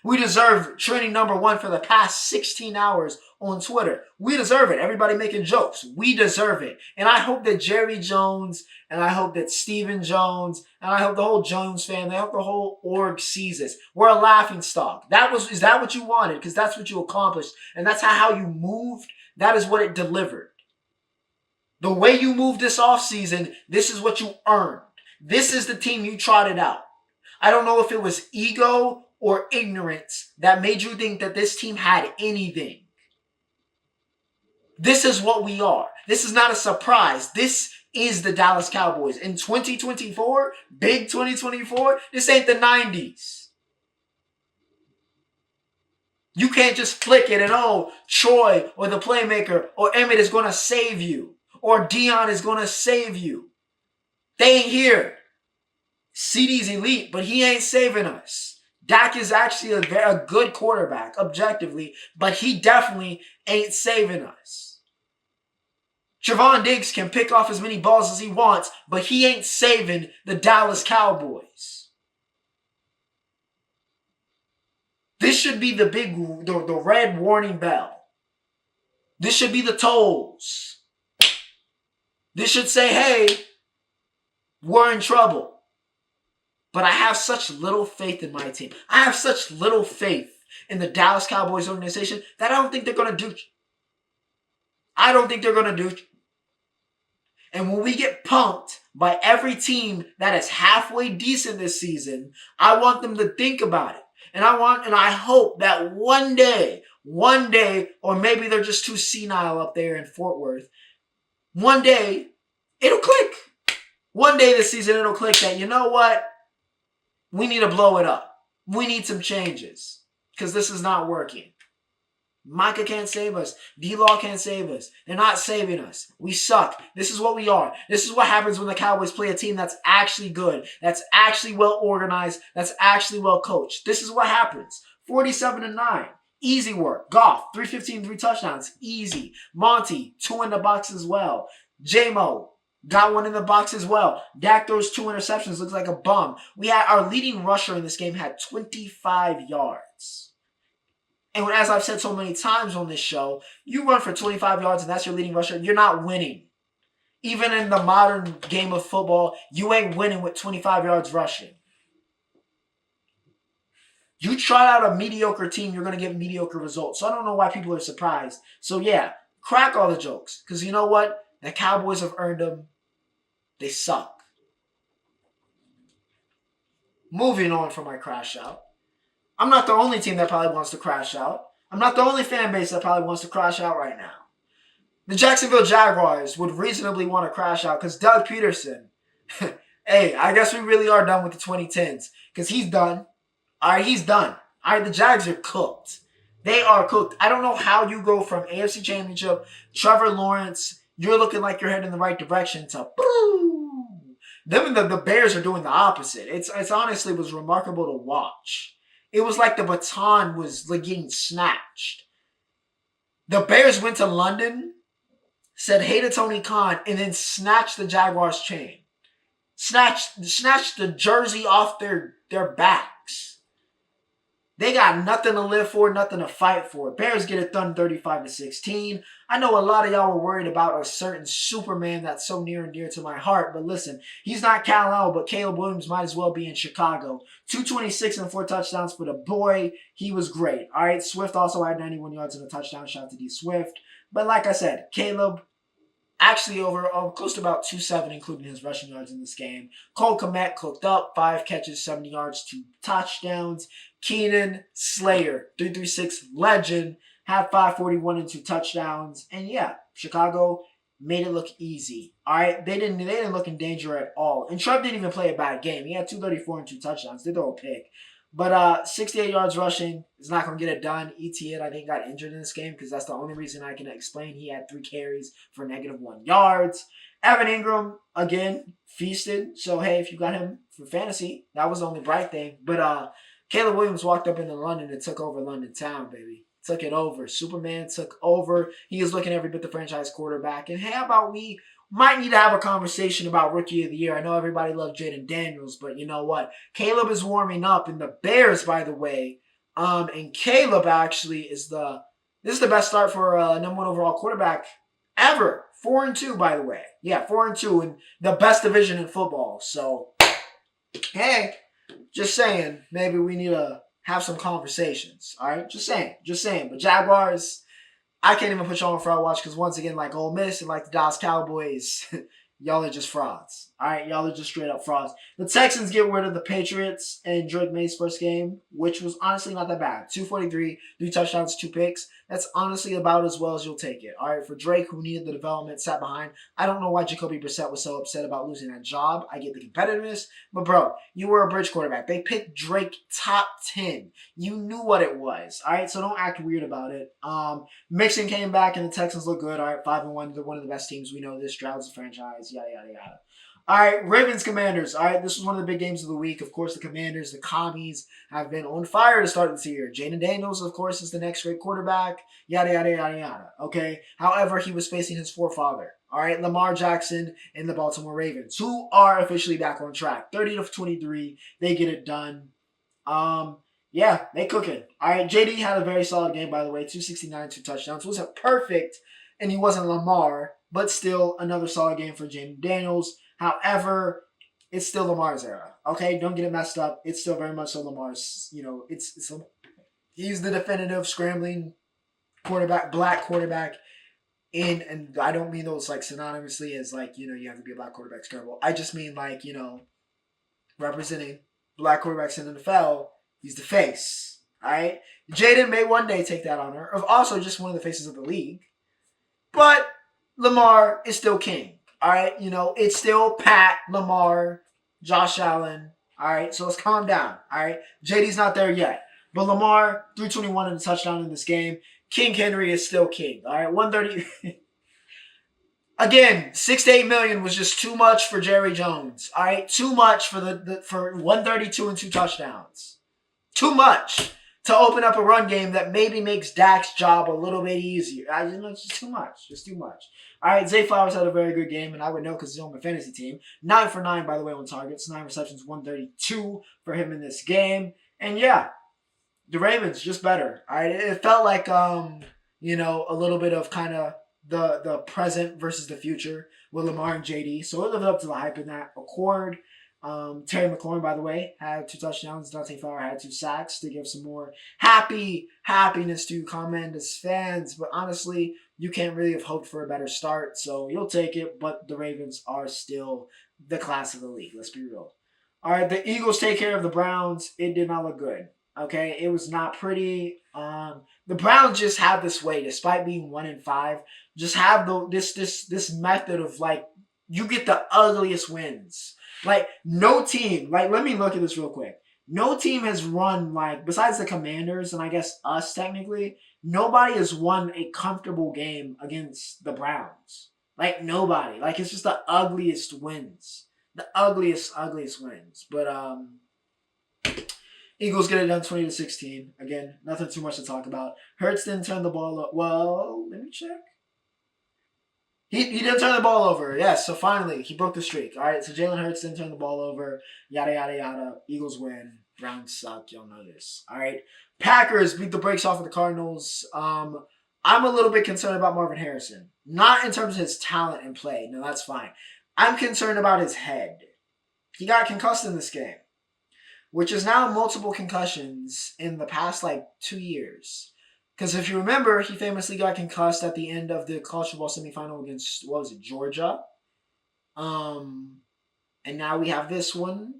We deserve trending number one for the past 16 hours on Twitter. We deserve it. Everybody making jokes. We deserve it. And I hope that Jerry Jones, and I hope that Stephen Jones, and I hope the whole Jones family, I hope the whole org sees this. We're a laughing stock. Is that what you wanted? Because that's what you accomplished. And that's how you moved. That is what it delivered. The way you moved this offseason, this is what you earned. This is the team you trotted out. I don't know if it was ego or ignorance that made you think that this team had anything. This is what we are. This is not a surprise. This is the Dallas Cowboys. In 2024, big 2024, this ain't the 90s. You can't just flick it and, Troy or the playmaker or Emmett is going to save you. Or Dion is going to save you. They ain't here. CD's elite, but he ain't saving us. Dak is actually a good quarterback, objectively, but he definitely ain't saving us. Trevon Diggs can pick off as many balls as he wants, but he ain't saving the Dallas Cowboys. This should be the red warning bell. This should be the tolls. This should say, hey, we're in trouble. But I have such little faith in my team. I have such little faith in the Dallas Cowboys organization that I don't think they're going to do it. I don't think they're going to do it. And when we get punked by every team that is halfway decent this season, I want them to think about it. And I hope that one day, or maybe they're just too senile up there in Fort Worth, one day, it'll click. One day this season, it'll click that, you know what? We need to blow it up. We need some changes. Because this is not working. Micah can't save us. D-Law can't save us. They're not saving us. We suck. This is what we are. This is what happens when the Cowboys play a team that's actually good. That's actually well organized. That's actually well coached. This is what happens. 47-9. Easy work. Goff, 315, 3 touchdowns. Easy. Monty, 2 in the box as well. J-Mo, got 1 in the box as well. Dak throws 2 interceptions. Looks like a bum. We had our leading rusher in this game had 25 yards. And as I've said so many times on this show, you run for 25 yards and that's your leading rusher, you're not winning. Even in the modern game of football, you ain't winning with 25 yards rushing. You try out a mediocre team, you're going to get mediocre results. So I don't know why people are surprised. So yeah, crack all the jokes. Because you know what? The Cowboys have earned them. They suck. Moving on from my crash out. I'm not the only team that probably wants to crash out. I'm not the only fan base that probably wants to crash out right now. The Jacksonville Jaguars would reasonably want to crash out because Doug Peterson, hey, I guess we really are done with the 2010s because he's done. All right, he's done. All right, the Jags are cooked. They are cooked. I don't know how you go from AFC Championship, Trevor Lawrence, you're looking like you're heading in the right direction to boo. Them and the Bears are doing the opposite. It's honestly was remarkable to watch. It was like the baton was like getting snatched. The Bears went to London, said hey to Tony Khan, and then snatched the Jaguars' chain. Snatched the jersey off their backs. They got nothing to live for, nothing to fight for. Bears get it done 35-16. I know a lot of y'all were worried about a certain Superman that's so near and dear to my heart, but listen, he's not Kal-El, but Caleb Williams might as well be in Chicago. 226 and 4 touchdowns for the boy. He was great. All right, Swift also had 91 yards and a touchdown. Shout out to D Swift. But like I said, Caleb actually over close to about 270, including his rushing yards in this game. Cole Kmet cooked up, 5 catches, 70 yards, 2 touchdowns. Keenan Slayer, 336 legend, had 541 and 2 touchdowns. And yeah, Chicago made it look easy. All right, they didn't look in danger at all. And Trev didn't even play a bad game. He had 234 and 2 touchdowns. They throw a pick. But 68 yards rushing is not going to get it done. Etienne, I think, got injured in this game because that's the only reason I can explain. He had 3 carries for -1 yards. Evan Ingram, again, feasted. So, hey, if you got him for fantasy, that was the only bright thing. But Caleb Williams walked up into London and took over London town, baby. Took it over. Superman took over. He is looking every bit the franchise quarterback. And how about we might need to have a conversation about Rookie of the Year. I know everybody loved Jaden Daniels, but you know what? Caleb is warming up. And the Bears, by the way, And Caleb actually this is the best start for a number one overall quarterback ever. 4-2, by the way. Yeah, 4-2 in the best division in football. So, hey, just saying, maybe we need to have some conversations. All right, just saying. But Jaguars, I can't even put y'all on for our watch because once again, like Ole Miss and like the Dallas Cowboys, y'all are just frauds. All right, y'all are just straight up frauds. The Texans get rid of the Patriots in Drake May's first game, which was honestly not that bad. 243, 3 touchdowns, 2 picks. That's honestly about as well as you'll take it. All right, for Drake, who needed the development, sat behind. I don't know why Jacoby Brissett was so upset about losing that job. I get the competitiveness, but bro, you were a bridge quarterback. They picked Drake top 10. You knew what it was. All right, so don't act weird about it. Mixon came back and the Texans look good. All right, 5-1. They're one of the best teams we know. This Stroud's a franchise. Yada yada yada. All right, Ravens Commanders. All right, this was one of the big games of the week. Of course, the Commanders, the Commies, have been on fire to start this year. Jaden Daniels, of course, is the next great quarterback. Yada yada yada yada. Okay. However, he was facing his forefather. All right, Lamar Jackson and the Baltimore Ravens, who are officially back on track. 30-23, they get it done. Yeah, they cooking. All right, JD had a very solid game, by the way. 269, 2 touchdowns. Wasn't perfect, and he wasn't Lamar, but still another solid game for Jaden Daniels. However, it's still Lamar's era. Okay, don't get it messed up. It's still very much so Lamar's. He's the definitive scrambling quarterback, black quarterback. And I don't mean those like synonymously as like you have to be a black quarterback scramble. I just mean like representing black quarterbacks in the NFL. He's the face. All right, Jaden may one day take that honor of also just one of the faces of the league, but Lamar is still king. All right, it's still Pat, Lamar, Josh Allen. All right, so let's calm down. All right, JD's not there yet, but Lamar 321 and a touchdown in this game. King Henry is still king. All right, 130. Again, 6 to 8 million was just too much for Jerry Jones. All right, too much for for 132 and 2 touchdowns. Too much to open up a run game that maybe makes Dak's job a little bit easier. It's just too much. Just too much. All right, Zay Flowers had a very good game, and I would know because he's on my fantasy team. 9 for 9, by the way, on targets. 9 receptions, 132 for him in this game. And yeah, the Ravens just better. All right, it felt like a little bit of kind of the present versus the future with Lamar and JD. So it lived up to the hype in that accord. Terry McLaurin, by the way, had 2 touchdowns. Dante Fowler had 2 sacks to give some more happiness to Commanders fans. But honestly, you can't really have hoped for a better start. So you'll take it. But the Ravens are still the class of the league. Let's be real. All right, the Eagles take care of the Browns. It did not look good. Okay, it was not pretty. The Browns just have this way, despite being 1-5, just have this method of like you get the ugliest wins. Like no team, like let me look at this real quick. No team has run like besides the Commanders and I guess us technically, nobody has won a comfortable game against the Browns. Like nobody. Like it's just the ugliest wins. The ugliest wins. But Eagles get it done 20-16. Again, nothing too much to talk about. Hurts didn't turn the ball up. Well, let me check. He didn't turn the ball over. Yes, so finally, he broke the streak. All right, so Jalen Hurts didn't turn the ball over. Yada, yada, yada. Eagles win. Browns suck. Y'all know this. All right. Packers beat the brakes off of the Cardinals. I'm a little bit concerned about Marvin Harrison. Not in terms of his talent and play. No, that's fine. I'm concerned about his head. He got concussed in this game, which is now multiple concussions in the past, 2 years. Because if you remember, he famously got concussed at the end of the college football semifinal against, Georgia? And now we have this one.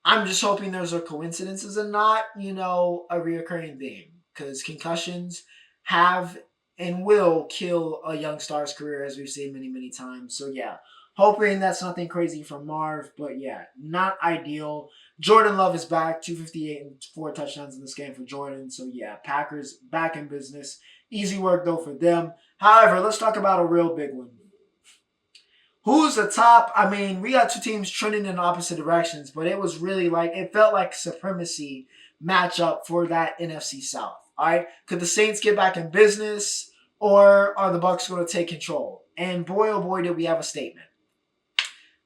I'm just hoping those are coincidences and not, a reoccurring theme. Because concussions have and will kill a young star's career, as we've seen many, many times. So, yeah. Hoping that's nothing crazy from Marv, but yeah, not ideal. Jordan Love is back, 258 and 4 touchdowns in this game for Jordan. So yeah, Packers back in business. Easy work though for them. However, let's talk about a real big one. Who's the top? I mean, we got 2 teams trending in opposite directions, but it was really it felt like supremacy matchup for that NFC South. All right, could the Saints get back in business, or are the Bucs going to take control? And boy, oh boy, did we have a statement.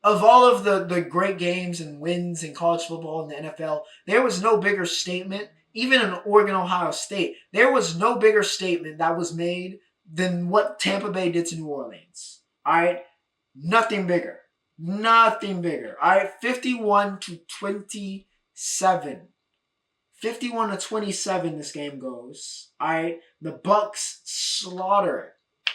Of all of the great games and wins in college football and the NFL, there was no bigger statement even in Oregon, Ohio State, there was no bigger statement that was made than what Tampa Bay did to New Orleans. All right, nothing bigger, nothing bigger. All right, 51-27. 51-27 this game goes. Alright. The Bucks slaughter.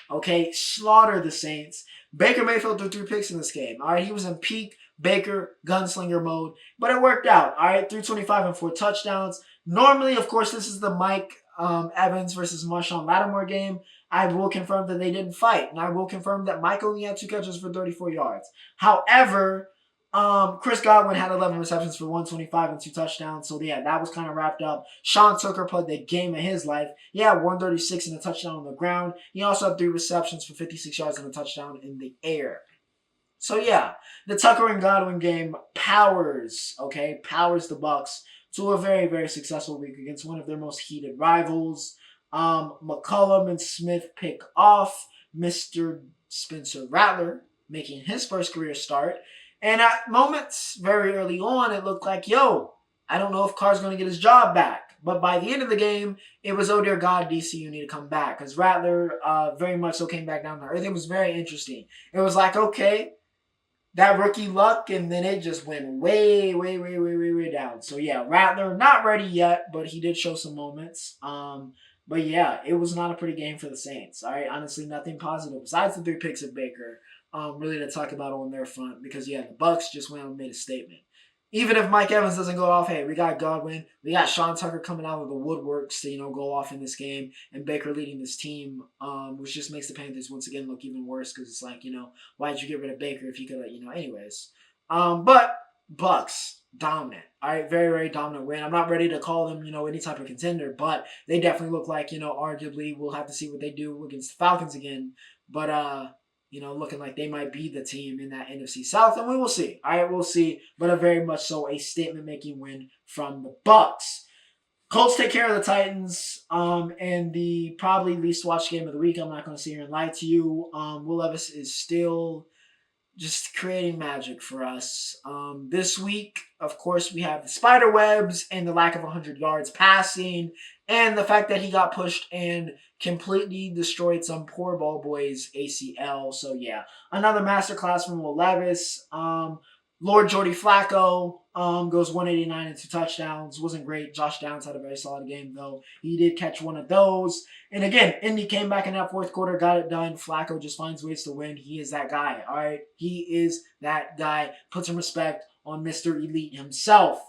Okay. Slaughter the Saints. Baker Mayfield threw 3 picks in this game. Alright. He was in peak Baker gunslinger mode. But it worked out. Alright. 325 and 4 touchdowns. Normally, of course, this is the Mike Evans versus Marshawn Lattimore game. I will confirm that they didn't fight. And I will confirm that Mike only had 2 catches for 34 yards. However, Chris Godwin had 11 receptions for 125 and 2 touchdowns. So, yeah, that was kind of wrapped up. Sean Tucker played the game of his life. He had 136 and a touchdown on the ground. He also had 3 receptions for 56 yards and a touchdown in the air. So, yeah, the Tucker and Godwin game powers the Bucks to a very, very successful week against one of their most heated rivals. McCollum and Smith pick off Mr. Spencer Rattler, making his first career start. And at moments very early on, it looked like, I don't know if Carr's going to get his job back. But by the end of the game, it was, oh dear God, DC, you need to come back. Because Rattler very much so came back down to earth. It was very interesting. It was like, okay, that rookie luck, and then it just went way, way, way, way, way, way down. So yeah, Rattler, not ready yet, but he did show some moments. But yeah, it was not a pretty game for the Saints. All right, honestly, nothing positive besides the 3 picks of Baker. Really to talk about on their front because yeah, the Bucks just went out and made a statement. Even if Mike Evans doesn't go off, hey, we got Godwin, we got Sean Tucker coming out of the woodworks to go off in this game, and Baker leading this team, which just makes the Panthers once again look even worse because it's like why did you get rid of Baker if you could anyways. But Bucks dominant, all right, very very dominant win. I'm not ready to call them any type of contender, but they definitely look like arguably we'll have to see what they do against the Falcons again, but looking like they might be the team in that NFC South, and we will see. All right, we'll see. But a very much so a statement-making win from the Bucks. Colts take care of the Titans, and the probably least watched game of the week. I'm not going to sit here and lie to you. Will Levis is still just creating magic for us. This week, of course, we have the spider webs and the lack of 100 yards passing, and the fact that he got pushed and completely destroyed some poor ball boy's ACL. So yeah, another masterclass from Will Levis. Lord Jordy Flacco goes 189 and 2 touchdowns. Wasn't great. Josh Downs had a very solid game, though. He did catch one of those. And again, Indy came back in that fourth quarter, got it done. Flacco just finds ways to win. He is that guy, all right? He is that guy. Put some respect on Mr. Elite himself,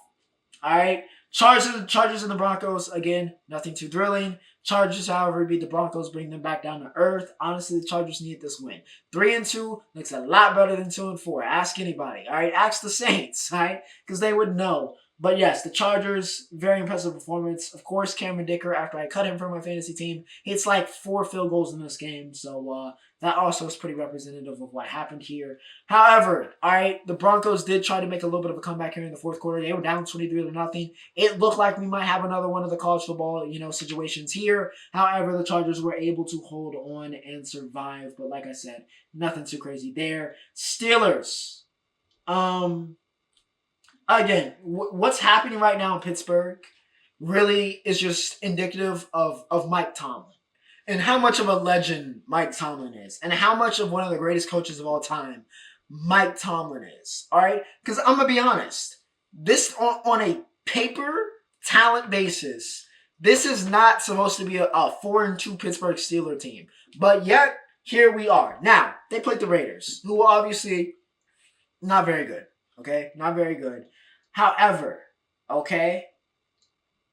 all right? Chargers and the Broncos, again, nothing too thrilling. Chargers, however, beat the Broncos, bring them back down to earth. Honestly, the Chargers need this win. 3-2 looks a lot better than 2-4. Ask anybody, all right? Ask the Saints, all right? Because they would know. But yes, the Chargers, very impressive performance. Of course, Cameron Dicker, after I cut him from my fantasy team, hits like 4 field goals in this game. So that also is pretty representative of what happened here. However, all right, the Broncos did try to make a little bit of a comeback here in the fourth quarter. They were down 23-0. It looked like we might have another one of the college football, situations here. However, the Chargers were able to hold on and survive. But like I said, nothing too crazy there. Steelers. Again, what's happening right now in Pittsburgh really is just indicative of Mike Tomlin and how much of a legend Mike Tomlin is and how much of one of the greatest coaches of all time Mike Tomlin is. All right? Because I'm going to be honest. This, on a paper talent basis, this is not supposed to be a 4-2 Pittsburgh Steelers team. But yet, here we are. Now, they played the Raiders, who are obviously not very good. Okay? Not very good. However, okay,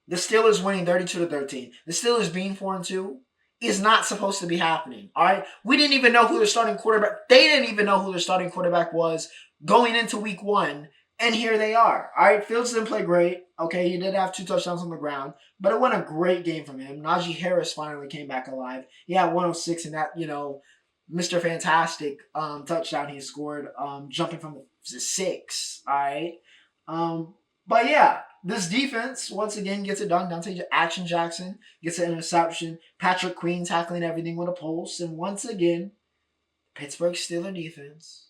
the Steelers winning 32-13. The Steelers being 4-2 is not supposed to be happening. All right? We didn't even know who their starting quarterback. They didn't even know who their starting quarterback was going into week 1. And here they are. All right, Fields didn't play great. Okay, he did have 2 touchdowns on the ground, but it wasn't a great game from him. Najee Harris finally came back alive. He had 106 in that, Mr. Fantastic touchdown he scored, jumping from the 6. All right. But yeah, this defense once again gets it done. Dante Action Jackson gets an interception. Patrick Queen tackling everything with a pulse. And once again, Pittsburgh Steelers defense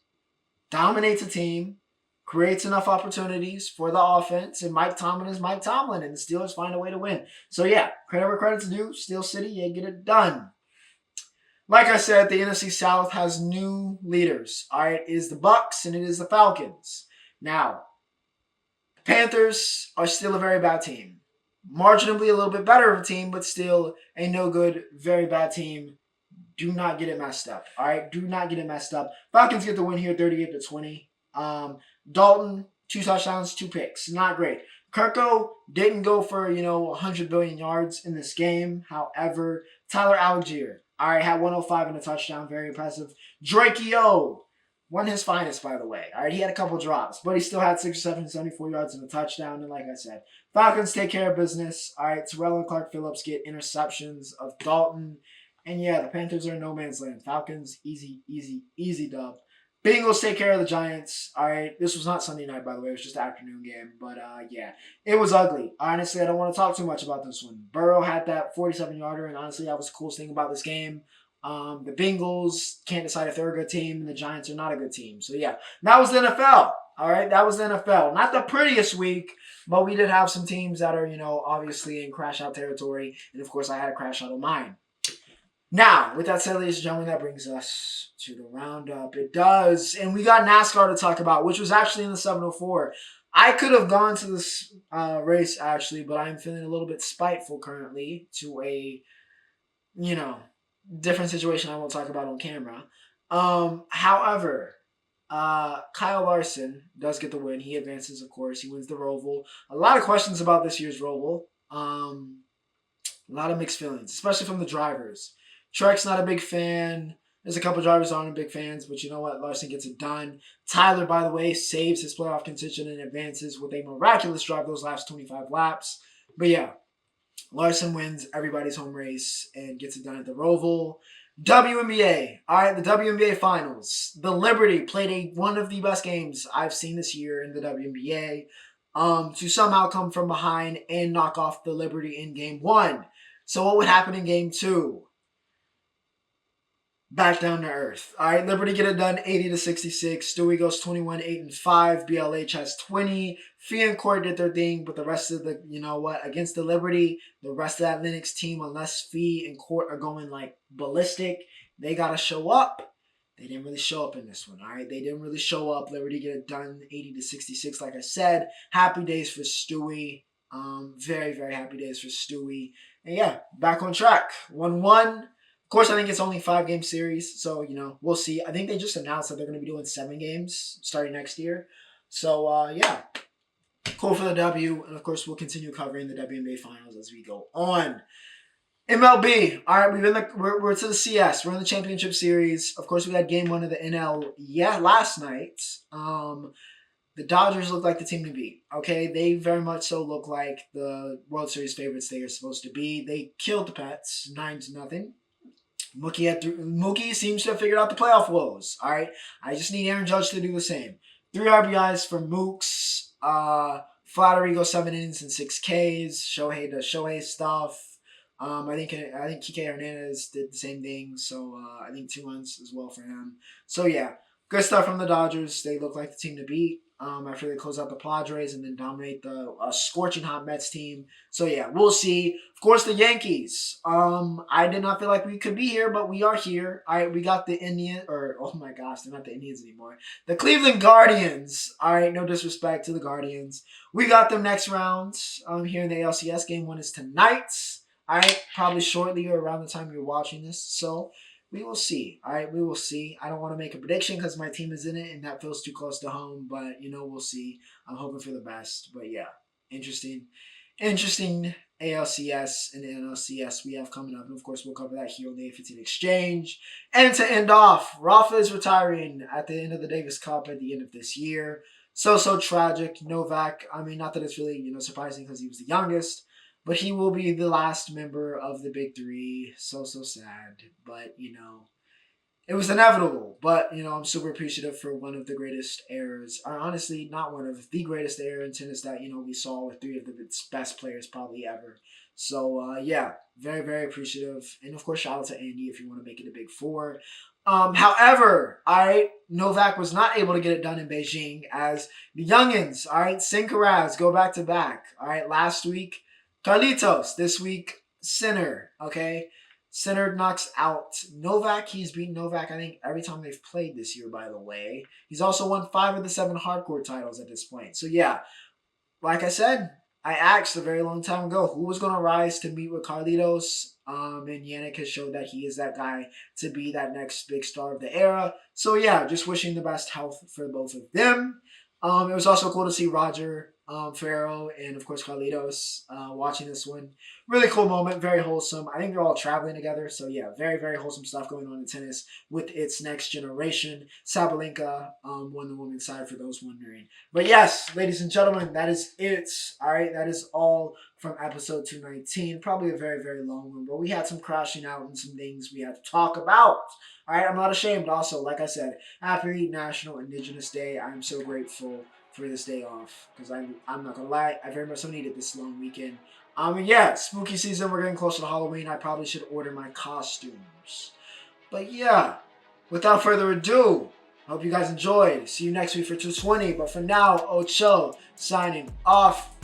dominates a team creates enough opportunities for the offense, and Mike Tomlin is Mike Tomlin, and the Steelers find a way to win. So yeah, credit where credit's due. Steel City, yeah, get it done. Like I said, the NFC South has new leaders. All right, it is the Bucks and it is the Falcons. Now, Panthers are still a very bad team. Marginally a little bit better of a team, but still a no good, very bad team. Do not get it messed up. All right, do not get it messed up. Falcons get the win here, 38-20. Dalton, 2 touchdowns, 2 picks. Not great. Kirko didn't go for 100 billion yards in this game. However, Tyler Algier, all right, had 105 and a touchdown, very impressive. Drakeo, one of his finest, by the way. All right, he had a couple drops, but he still had 6 or 7, 74 yards and a touchdown. And like I said, Falcons take care of business. All right, Terrell and Clark Phillips get interceptions of Dalton. And yeah, the Panthers are in no man's land. Falcons, easy, easy, easy dub. Bengals take care of the Giants. All right, this was not Sunday night, by the way. It was just an afternoon game. But yeah, it was ugly. Honestly, I don't want to talk too much about this one. Burrow had that 47-yarder, and honestly, that was the coolest thing about this game. The Bengals can't decide if they're a good team, and the Giants are not a good team. So yeah, that was the NFL. All right, that was the NFL. Not the prettiest week, but we did have some teams that are, obviously in crash out territory. And of course, I had a crash out of mine. Now, with that said, ladies and gentlemen, that brings us to the roundup. It does. And we got NASCAR to talk about, which was actually in the 704. I could have gone to this race, actually, but I'm feeling a little bit spiteful currently to a, different situation I won't talk about on camera. However, Kyle Larson does get the win. He advances, of course. He wins the Roval. A lot of questions about this year's Roval. A lot of mixed feelings, especially from the drivers. Trek's not a big fan. There's a couple drivers aren't big fans, but you know what? Larson gets it done. Tyler, by the way, saves his playoff contention and advances with a miraculous drive those last 25 laps. But yeah, Larson wins everybody's home race and gets it done at the Roval. WNBA. All right, the WNBA Finals. The Liberty played one of the best games I've seen this year in the WNBA. To somehow come from behind and knock off the Liberty in Game 1. So what would happen in Game 2? Back down to earth. All right, Liberty get it done 80-66. Stewie goes 21-8-5. BLH has 20. Fee and Court did their thing, but the rest of the, against the Liberty, the rest of that Linux team, unless Fee and Court are going like ballistic, they got to show up. They didn't really show up in this one, all right? They didn't really show up. Liberty get it done 80-66, like I said. Happy days for Stewie. Very, very happy days for Stewie. And yeah, back on track. 1-1. Of course, I think it's only a 5-game series, so, we'll see. I think they just announced that they're going to be doing 7 games starting next year. So, yeah, cool for the W. And, of course, we'll continue covering the WNBA Finals as we go on. MLB. All right, we're to the CS. We're in the championship series. Of course, we had Game 1 of the NL last night. The Dodgers look like the team to beat. Okay, they very much so look like the World Series favorites they are supposed to be. They killed the Pets 9-0. Mookie seems to have figured out the playoff woes. All right, I just need Aaron Judge to do the same. 3 RBIs for Mooks. Flattery goes 7 innings and 6 Ks. Shohei does Shohei stuff. I think Kike Hernandez did the same thing. So I think 2 runs as well for him. So yeah, good stuff from the Dodgers. They look like the team to beat. After they close out the Padres and then dominate the scorching hot Mets team. So yeah, we'll see. Of course, the Yankees. I did not feel like we could be here, but we are here. We got the oh my gosh, they're not the Indians anymore. The Cleveland Guardians. All right, no disrespect to the Guardians. We got them next round here in the ALCS. Game 1 is tonight. All right, probably shortly or around the time you're watching this. So we will see. All right, we will see. I don't want to make a prediction because my team is in it and that feels too close to home. But, we'll see. I'm hoping for the best. But, yeah, interesting ALCS and NLCS we have coming up. And, of course, we'll cover that here on the A15 Exchange. And to end off, Rafa is retiring at the end of the Davis Cup at the end of this year. So tragic. Novak, not that it's really, surprising because he was the youngest. But he will be the last member of the Big Three. So sad. But, it was inevitable. But, I'm super appreciative for one of the greatest eras. Or honestly, not one of the greatest era in tennis that, we saw with 3 of the best players probably ever. So, yeah, very, very appreciative. And, of course, shout out to Andy if you want to make it a Big Four. However, all right, Novak was not able to get it done in Beijing as the youngins, all right, Sinkaraz go back to back. All right, last week, Carlitos. This week, Sinner, okay? Sinner knocks out Novak. He's beaten Novak, I think, every time they've played this year, by the way. He's also won 5 of the 7 hardcore titles at this point. So, yeah, like I said, I asked a very long time ago who was going to rise to meet with Carlitos. And Yannick has showed that he is that guy to be that next big star of the era. So yeah, just wishing the best health for both of them. It was also cool to see Roger Farrow and of course Carlitos watching this one. Really cool moment, very wholesome. I think they're all traveling together, so yeah, very very wholesome stuff going on in tennis with its next generation. Sabalenka won the women's side for those wondering. But yes, ladies and gentlemen, that is it. All right, that is all from episode 219. Probably a very very long one, but we had some crashing out and some things we had to talk about. All right, I'm not ashamed. Also, like I said, happy National Indigenous Day. I'm so grateful for this day off because I'm not gonna lie, I very much so needed this long weekend. And yeah, spooky season. We're getting closer to Halloween. I probably should order my costumes. But yeah, without further ado, I hope you guys enjoyed. See you next week for 220. But for now, Ocho signing off.